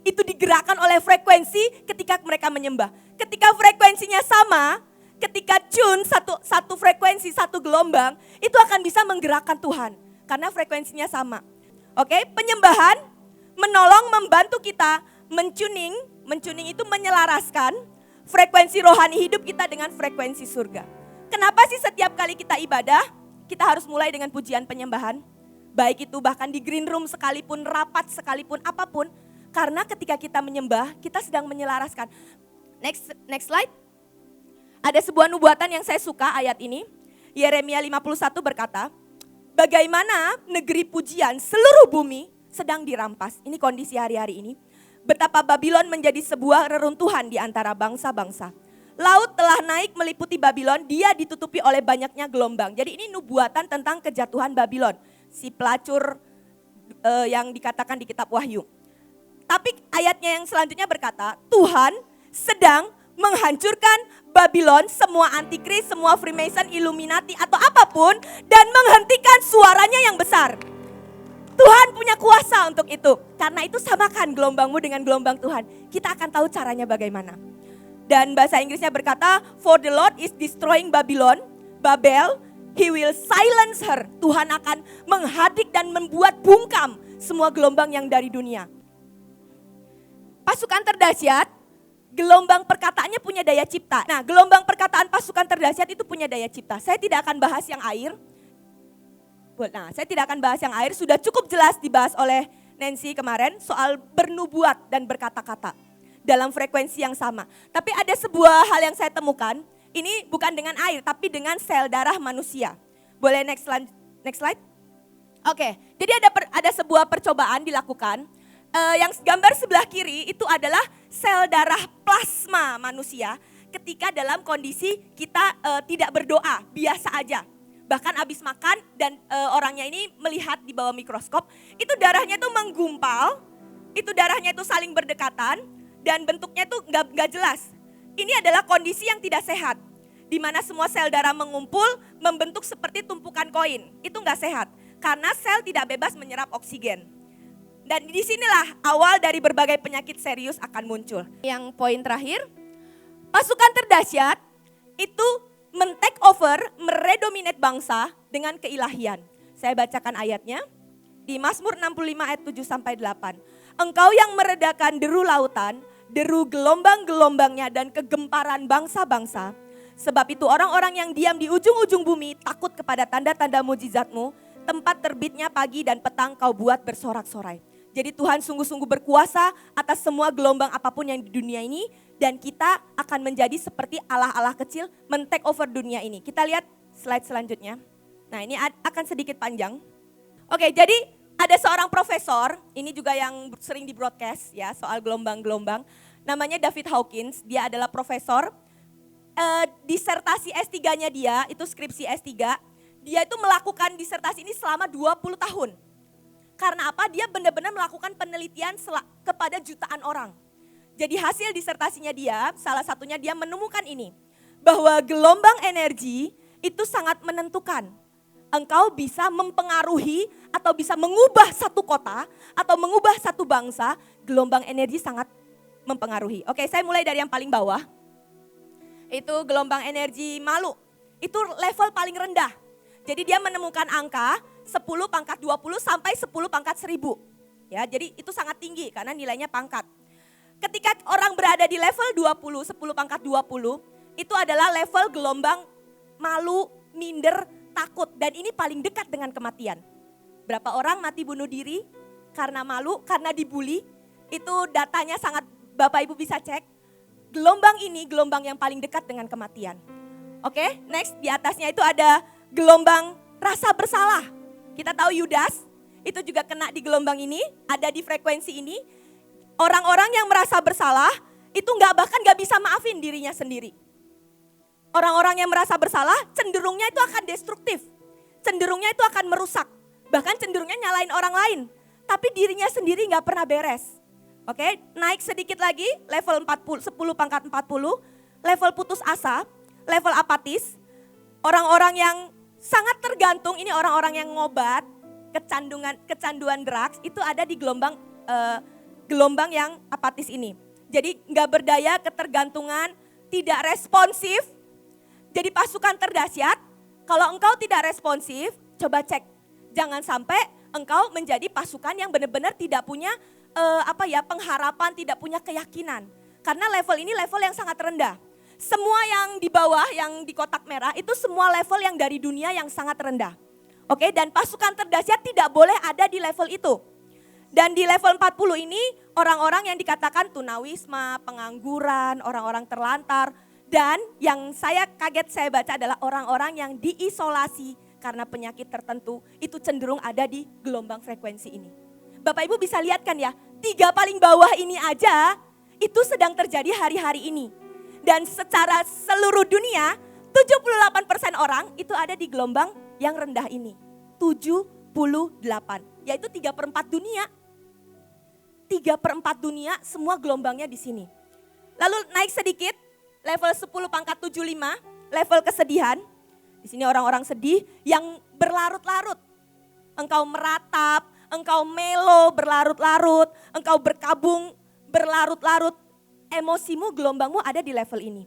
itu digerakkan oleh frekuensi ketika mereka menyembah. Ketika frekuensinya sama, ketika tune satu frekuensi, satu gelombang, itu akan bisa menggerakkan Tuhan. Karena frekuensinya sama. Oke, penyembahan menolong membantu kita mentuning itu menyelaraskan frekuensi rohani hidup kita dengan frekuensi surga. Kenapa sih setiap kali kita ibadah, kita harus mulai dengan pujian penyembahan? Baik itu bahkan di green room sekalipun, rapat sekalipun, apapun. Karena ketika kita menyembah, kita sedang menyelaraskan. Next slide. Ada sebuah nubuatan yang saya suka ayat ini. Yeremia 51 berkata, bagaimana negeri pujian seluruh bumi sedang dirampas. Ini kondisi hari-hari ini. Betapa Babylon menjadi sebuah reruntuhan di antara bangsa-bangsa. Laut telah naik meliputi Babylon, dia ditutupi oleh banyaknya gelombang. Jadi ini nubuatan tentang kejatuhan Babylon. Si pelacur yang dikatakan di kitab Wahyu. Tapi ayatnya yang selanjutnya berkata, Tuhan sedang menghancurkan Babylon, semua antikris, semua Freemason, Illuminati atau apapun. Dan menghentikan suaranya yang besar. Tuhan punya kuasa untuk itu. Karena itu samakan gelombangmu dengan gelombang Tuhan. Kita akan tahu caranya bagaimana. Dan bahasa Inggrisnya berkata, for the Lord is destroying Babylon, Babel, he will silence her. Tuhan akan menghadik dan membuat bungkam semua gelombang yang dari dunia. Pasukan terdahsyat, gelombang perkataannya punya daya cipta. Nah, gelombang perkataan pasukan terdahsyat itu punya daya cipta. Saya tidak akan bahas yang air. Sudah cukup jelas dibahas oleh Nancy kemarin soal bernubuat dan berkata-kata dalam frekuensi yang sama. Tapi ada sebuah hal yang saya temukan Ini bukan dengan air, tapi dengan sel darah manusia. Boleh next slide? Oke, jadi ada sebuah percobaan dilakukan. Yang gambar sebelah kiri itu adalah sel darah plasma manusia ketika dalam kondisi kita tidak berdoa, biasa aja. Bahkan habis makan dan orangnya ini melihat di bawah mikroskop, itu darahnya itu menggumpal, itu darahnya itu saling berdekatan dan bentuknya itu nggak jelas. Ini adalah kondisi yang tidak sehat, di mana semua sel darah mengumpul membentuk seperti tumpukan koin. Itu nggak sehat karena sel tidak bebas menyerap oksigen. Dan disinilah awal dari berbagai penyakit serius akan muncul. Yang poin terakhir, pasukan terdahsyat itu men-take over, meredominate bangsa dengan keilahian. Saya bacakan ayatnya di Mazmur 65 ayat 7-8. Engkau yang meredakan deru lautan, deru gelombang-gelombangnya dan kegemparan bangsa-bangsa. Sebab itu orang-orang yang diam di ujung-ujung bumi takut kepada tanda-tanda mujizatmu. Tempat terbitnya pagi dan petang kau buat bersorak-sorai. Jadi Tuhan sungguh-sungguh berkuasa atas semua gelombang apapun yang di dunia ini. Dan kita akan menjadi seperti Allah-Allah kecil men-take over dunia ini. Kita lihat slide selanjutnya. Nah ini akan sedikit panjang. Oke, jadi ada seorang profesor, ini juga yang sering di broadcast ya soal gelombang-gelombang. Namanya David Hawkins, dia adalah profesor. Disertasi S3-nya dia, itu skripsi S3. Dia itu melakukan disertasi ini selama 20 tahun. Karena apa? Dia benar-benar melakukan penelitian kepada jutaan orang. Jadi hasil disertasinya dia, salah satunya dia menemukan ini. Bahwa gelombang energi itu sangat menentukan. Engkau bisa mempengaruhi atau bisa mengubah satu kota atau mengubah satu bangsa, gelombang energi sangat mempengaruhi. Oke, saya mulai dari yang paling bawah. Itu gelombang energi Malu. Itu level paling rendah. Jadi dia menemukan angka 10 pangkat 20 sampai 10 pangkat 1000. Ya, jadi itu sangat tinggi karena nilainya pangkat. Ketika orang berada di level 20, 10 pangkat 20, itu adalah level gelombang malu, minder, takut. Dan ini paling dekat dengan kematian. Berapa orang mati bunuh diri karena malu, karena dibully. Itu datanya sangat, Bapak Ibu bisa cek. Gelombang ini gelombang yang paling dekat dengan kematian. Oke, next di atasnya itu ada gelombang rasa bersalah. Kita tahu Yudas, itu juga kena di gelombang ini, ada di frekuensi ini. Orang-orang yang merasa bersalah, itu bahkan gak bisa maafin dirinya sendiri. Orang-orang yang merasa bersalah, cenderungnya itu akan destruktif. Cenderungnya itu akan merusak. Bahkan cenderungnya nyalain orang lain. Tapi dirinya sendiri gak pernah beres. Oke, naik sedikit lagi, level 40, 10 pangkat 40, level putus asa, level apatis. Orang-orang yang sangat tergantung, ini orang-orang yang ngobat, kecanduan drugs, itu ada di gelombang yang apatis ini. Jadi gak berdaya, ketergantungan, tidak responsif. Jadi pasukan terdahsyat, kalau engkau tidak responsif, coba cek. Jangan sampai engkau menjadi pasukan yang benar-benar tidak punya pengharapan, tidak punya keyakinan. Karena level ini level yang sangat rendah. Semua yang di bawah, yang di kotak merah, itu semua level yang dari dunia yang sangat rendah. Oke, dan pasukan terdahsyat tidak boleh ada di level itu. Dan di level 40 ini orang-orang yang dikatakan tunawisma, pengangguran, orang-orang terlantar. Dan yang saya kaget saya baca adalah orang-orang yang diisolasi karena penyakit tertentu. Itu cenderung ada di gelombang frekuensi ini. Bapak Ibu bisa lihat kan ya, 3 paling bawah ini aja itu sedang terjadi hari-hari ini. Dan secara seluruh dunia 78% orang itu ada di gelombang yang rendah ini. 78, yaitu 3/4 dunia. 3/4 dunia semua gelombangnya di sini. Lalu naik sedikit, level 10 pangkat 75, level kesedihan. Di sini orang-orang sedih yang berlarut-larut. Engkau meratap, engkau melo berlarut-larut, engkau berkabung berlarut-larut. Emosimu, gelombangmu ada di level ini.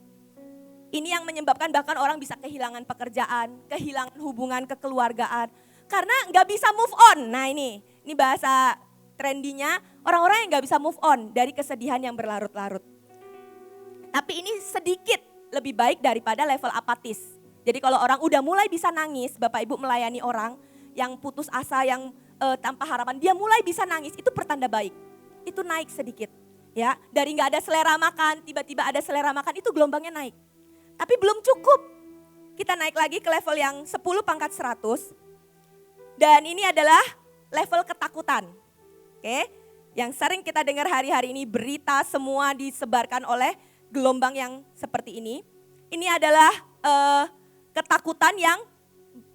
Ini yang menyebabkan bahkan orang bisa kehilangan pekerjaan, kehilangan hubungan kekeluargaan. Karena gak bisa move on. Nah ini bahasa trendinya, orang-orang yang gak bisa move on dari kesedihan yang berlarut-larut. Tapi ini sedikit lebih baik daripada level apatis. Jadi kalau orang udah mulai bisa nangis, Bapak Ibu melayani orang yang putus asa, yang tanpa harapan, dia mulai bisa nangis, itu pertanda baik. Itu naik sedikit. Ya, dari nggak ada selera makan, tiba-tiba ada selera makan, itu gelombangnya naik. Tapi belum cukup. Kita naik lagi ke level yang 10 pangkat 100. Dan ini adalah level ketakutan. Oke, yang sering kita dengar hari-hari ini, berita semua disebarkan oleh gelombang yang seperti ini. Ini adalah ketakutan yang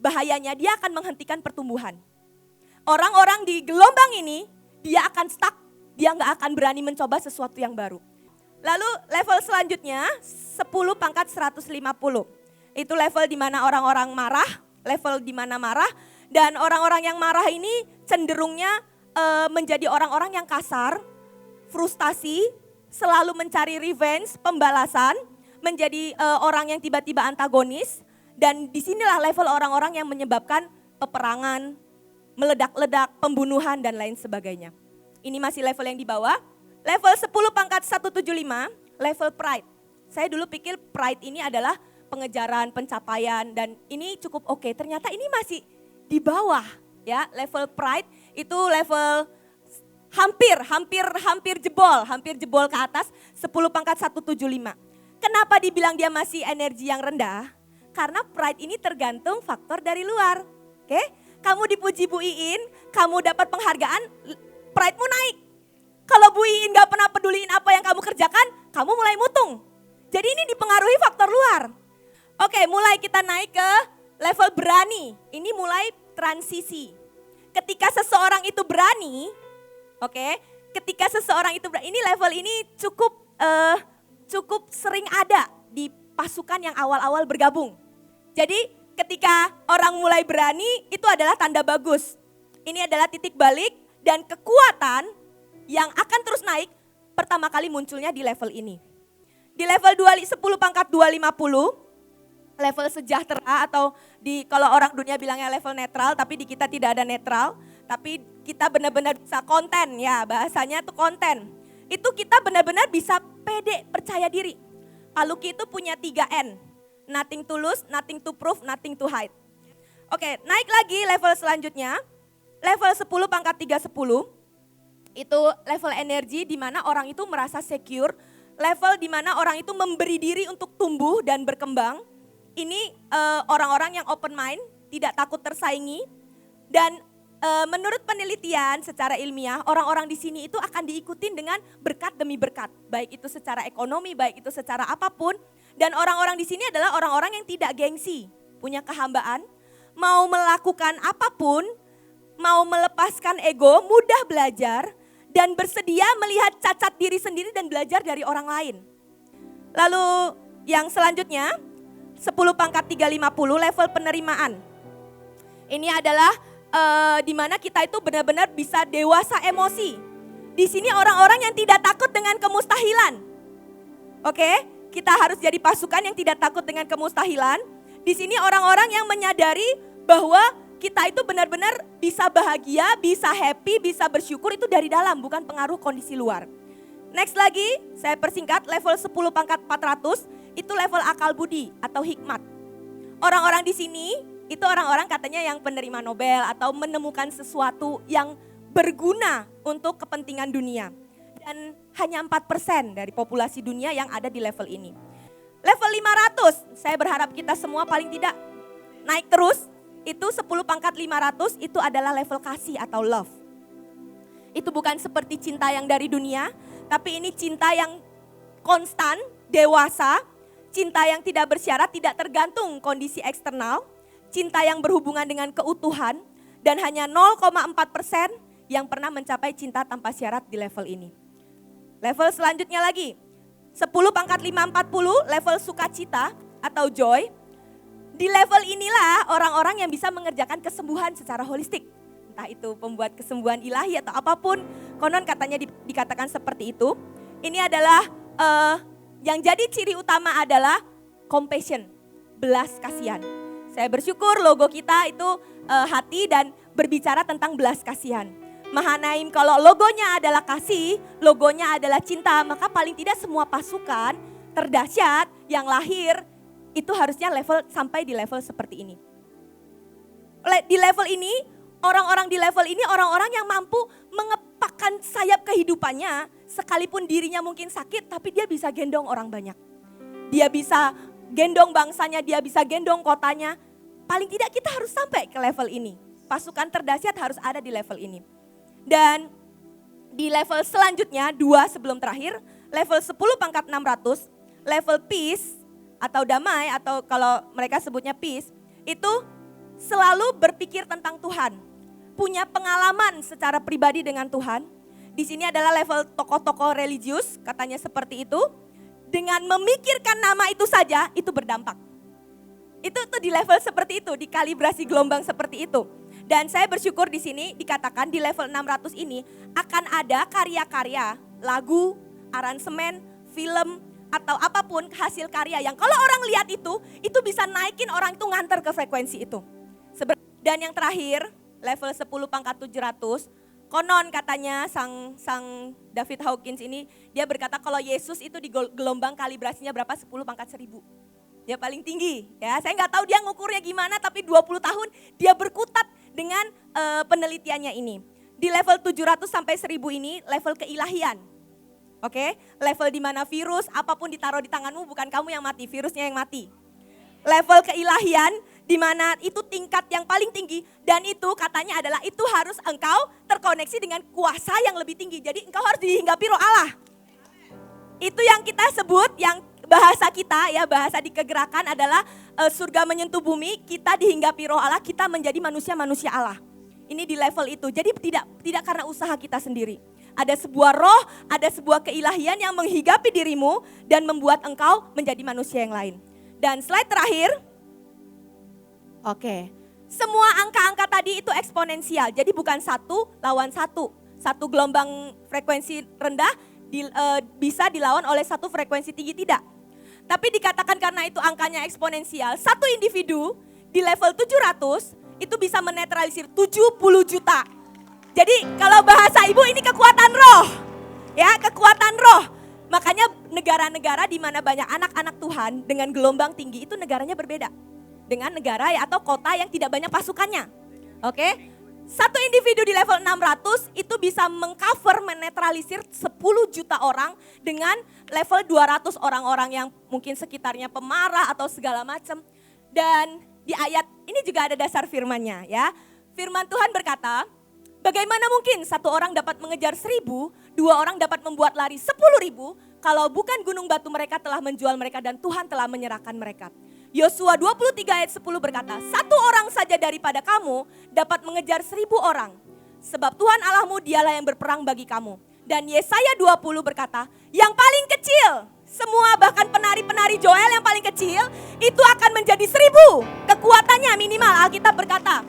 bahayanya dia akan menghentikan pertumbuhan. Orang-orang di gelombang ini dia akan stuck, dia nggak akan berani mencoba sesuatu yang baru. Lalu level selanjutnya 10 pangkat 150. Itu level di mana orang-orang marah, level di mana marah, dan orang-orang yang marah ini cenderungnya menjadi orang-orang yang kasar, frustasi, selalu mencari revenge, pembalasan, menjadi orang yang tiba-tiba antagonis, dan disinilah level orang-orang yang menyebabkan peperangan, meledak-ledak, pembunuhan, dan lain sebagainya. Ini masih level yang di bawah. Level 10 pangkat 175, level pride. Saya dulu pikir pride ini adalah pengejaran, pencapaian, dan ini cukup oke. Ternyata ini masih di bawah, ya. Level pride itu level hampir jebol ke atas 10 pangkat 175. Kenapa dibilang dia masih energi yang rendah? Karena pride ini tergantung faktor dari luar. Oke? Kamu dipuji Bu Iin, kamu dapat penghargaan, pride-mu naik. Kalau Bu Iin gak pernah peduliin apa yang kamu kerjakan, kamu mulai mutung. Jadi ini dipengaruhi faktor luar. Oke, mulai kita naik ke level berani. Ini mulai transisi. Ketika seseorang itu berani, ketika seseorang itu berani, ini level ini cukup sering ada di pasukan yang awal-awal bergabung. Jadi ketika orang mulai berani, itu adalah tanda bagus. Ini adalah titik balik dan kekuatan yang akan terus naik pertama kali munculnya di level ini. Di level 10 pangkat 250, level sejahtera atau kalau orang dunia bilangnya level netral, tapi di kita tidak ada netral, tapi kita benar-benar bisa konten, ya bahasanya itu konten. Itu kita benar-benar bisa pede, percaya diri. Paluki itu punya 3N, nothing to lose, nothing to prove, nothing to hide. Oke, naik lagi level selanjutnya, level 10 pangkat 310. Itu level energi di mana orang itu merasa secure, level di mana orang itu memberi diri untuk tumbuh dan berkembang. Ini orang-orang yang open mind, tidak takut tersaingi, dan menurut penelitian secara ilmiah, orang-orang di sini itu akan diikutin dengan berkat demi berkat, baik itu secara ekonomi, baik itu secara apapun. Dan orang-orang di sini adalah orang-orang yang tidak gengsi, punya kehambaan, mau melakukan apapun, mau melepaskan ego, mudah belajar, dan bersedia melihat cacat diri sendiri dan belajar dari orang lain. Lalu yang selanjutnya, 10 pangkat 350 level penerimaan. Ini adalah di mana kita itu benar-benar bisa dewasa emosi. Di sini orang-orang yang tidak takut dengan kemustahilan. Oke, kita harus jadi pasukan yang tidak takut dengan kemustahilan. Di sini orang-orang yang menyadari bahwa kita itu benar-benar bisa bahagia, bisa happy, bisa bersyukur itu dari dalam, bukan pengaruh kondisi luar. Next lagi, saya persingkat level 10 pangkat 400, itu level akal budi atau hikmat. Orang-orang di sini itu orang-orang katanya yang penerima Nobel atau menemukan sesuatu yang berguna untuk kepentingan dunia. Dan hanya 4% dari populasi dunia yang ada di level ini. Level 500, saya berharap kita semua paling tidak naik terus. Itu 10 pangkat 500 itu adalah level kasih atau love. Itu bukan seperti cinta yang dari dunia, tapi ini cinta yang konstan, dewasa, cinta yang tidak bersyarat, tidak tergantung kondisi eksternal, cinta yang berhubungan dengan keutuhan, dan hanya 0,4% yang pernah mencapai cinta tanpa syarat di level ini. Level selanjutnya lagi, 10 pangkat 540 level sukacita atau joy. Di level inilah orang-orang yang bisa mengerjakan kesembuhan secara holistik. Entah itu pembuat kesembuhan ilahi atau apapun, konon katanya dikatakan seperti itu. Ini adalah yang jadi ciri utama adalah compassion, belas kasihan. Saya bersyukur logo kita itu hati dan berbicara tentang belas kasihan. Mahanaim kalau logonya adalah kasih, logonya adalah cinta, maka paling tidak semua pasukan terdahsyat yang lahir itu harusnya sampai di level seperti ini. Di level ini, orang-orang di level ini orang-orang yang mampu mengepakkan sayap kehidupannya, sekalipun dirinya mungkin sakit, tapi dia bisa gendong orang banyak. Dia bisa gendong bangsanya, dia bisa gendong kotanya. Paling tidak kita harus sampai ke level ini. Pasukan terdahsyat harus ada di level ini. Dan di level selanjutnya, 2 sebelum terakhir, level 10 pangkat 600, level peace atau damai atau kalau mereka sebutnya peace, itu selalu berpikir tentang Tuhan. Punya pengalaman secara pribadi dengan Tuhan. Di sini adalah level tokoh-tokoh religius, katanya seperti itu. Dengan memikirkan nama itu saja, itu berdampak. Itu tuh di level seperti itu, di kalibrasi gelombang seperti itu. Dan saya bersyukur di sini dikatakan di level 600 ini akan ada karya-karya, lagu, aransemen, film, atau apapun hasil karya yang kalau orang lihat itu bisa naikin orang itu nganter ke frekuensi itu. Dan yang terakhir, level 10 pangkat 700, konon katanya sang David Hawkins ini, dia berkata kalau Yesus itu di gelombang kalibrasinya berapa? 10 pangkat 1000. Dia paling tinggi ya, saya nggak tahu dia ngukurnya gimana, tapi 20 tahun dia berkutat dengan penelitiannya ini. Di level 700 sampai 1000 ini level keilahian. Oke, level di mana virus apapun ditaruh di tanganmu bukan kamu yang mati, virusnya yang mati. Level keilahian di mana itu tingkat yang paling tinggi dan itu katanya adalah itu harus engkau terkoneksi dengan kuasa yang lebih tinggi. Jadi engkau harus dihinggapi roh Allah. Itu yang kita sebut, yang bahasa kita ya, bahasa di kegerakan adalah surga menyentuh bumi, kita dihinggapi roh Allah, kita menjadi manusia-manusia Allah. Ini di level itu. Jadi tidak karena usaha kita sendiri. Ada sebuah roh, ada sebuah keilahian yang menghigapi dirimu dan membuat engkau menjadi manusia yang lain. Dan slide terakhir. Oke. Semua angka-angka tadi itu eksponensial. Jadi bukan 1 lawan 1. Satu gelombang frekuensi rendah bisa dilawan oleh satu frekuensi tinggi, tidak. Tapi dikatakan karena itu angkanya eksponensial, satu individu di level 700 itu bisa menetralisir 70 juta. Jadi kalau bahasa ibu ini kekuatan roh. Ya, kekuatan roh. Makanya negara-negara di mana banyak anak-anak Tuhan dengan gelombang tinggi itu negaranya berbeda. Dengan negara ya, atau kota yang tidak banyak pasukannya. Oke? Satu individu di level 600 itu bisa mengcover, menetralisir 10 juta orang dengan level 200 orang-orang yang mungkin sekitarnya pemarah atau segala macam. Dan di ayat ini juga ada dasar firman-Nya ya. Firman Tuhan berkata, bagaimana mungkin satu orang dapat mengejar 1000, 2 orang dapat membuat lari 10.000, kalau bukan gunung batu mereka telah menjual mereka dan Tuhan telah menyerahkan mereka. Yosua 23 ayat 10 berkata, satu orang saja daripada kamu dapat mengejar 1000 orang. Sebab Tuhan Allahmu dialah yang berperang bagi kamu. Dan Yesaya 20 berkata, yang paling kecil, semua bahkan penari-penari Joel yang paling kecil, itu akan menjadi 1000. Kekuatannya minimal, Alkitab berkata.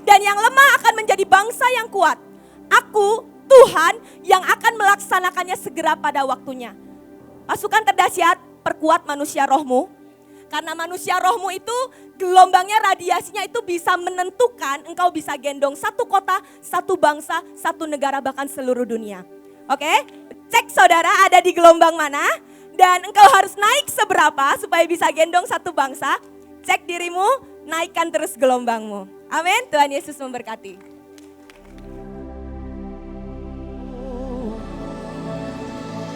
Dan yang lemah akan menjadi bangsa yang kuat. Aku, Tuhan yang akan melaksanakannya segera pada waktunya. Pasukan terdahsyat, perkuat manusia rohmu. Karena manusia rohmu itu gelombangnya, radiasinya itu bisa menentukan engkau bisa gendong satu kota, satu bangsa, satu negara, bahkan seluruh dunia. Oke, cek saudara ada di gelombang mana dan engkau harus naik seberapa supaya bisa gendong satu bangsa. Cek dirimu, naikkan terus gelombangmu. Amin, Tuhan Yesus memberkati.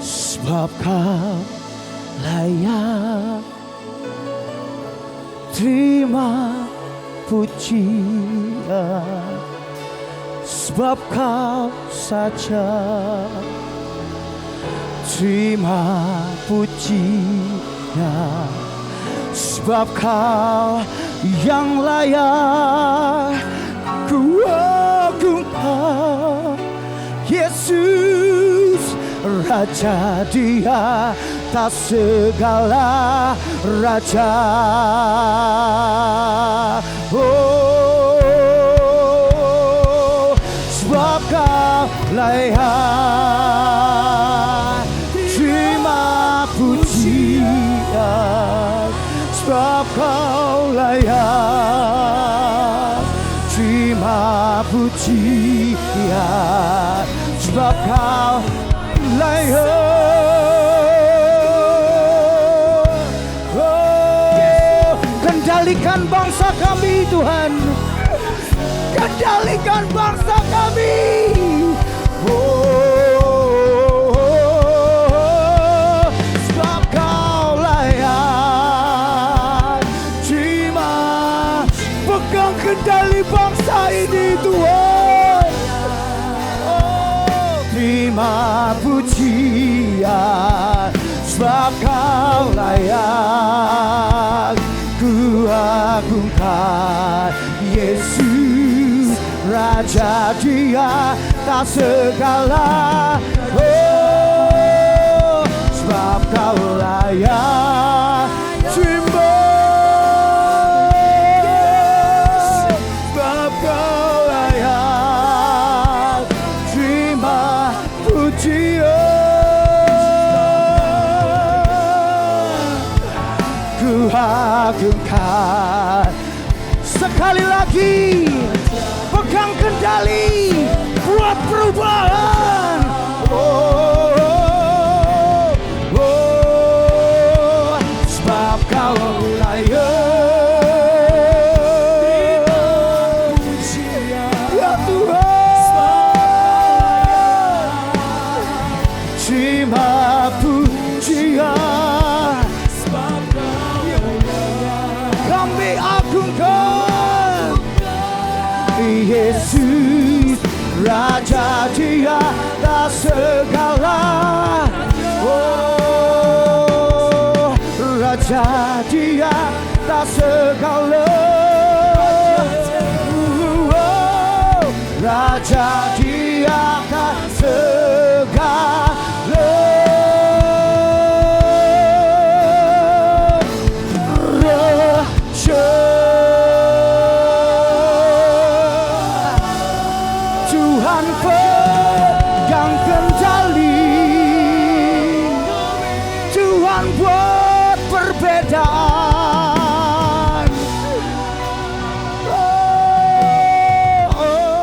Sebab kau layak terima pujian, sebab kau saja terima pujian, sebab kau yang layak ku agungkan. Yesus Raja di atas segala raja. Oh, sebab kau layak terima pujian, sebab kau layak terima pujian, sebab kau layak. Oh, kendalikan bangsa kami Tuhan, kendalikan bangsa kami. Oh, sebab kau layak pujian, sebab kau layak. Ku agungkan Yesus, Raja di atas segala. Oh, sebab kau layak. Sebab kau layak. Terima pujian. Ku agungkan. Sekali lagi, pegang kendali, buat perubahan. Oh, oh, oh, sebab kau layak. Ya Tuhan, terima pujian. Kami agungkan Yesus, Raja di atas segala. Oh, Raja di atas segala. Oh, Raja di atas segala. Tuhan pegang kendali, Tuhan buat perbedaan. Oh, oh.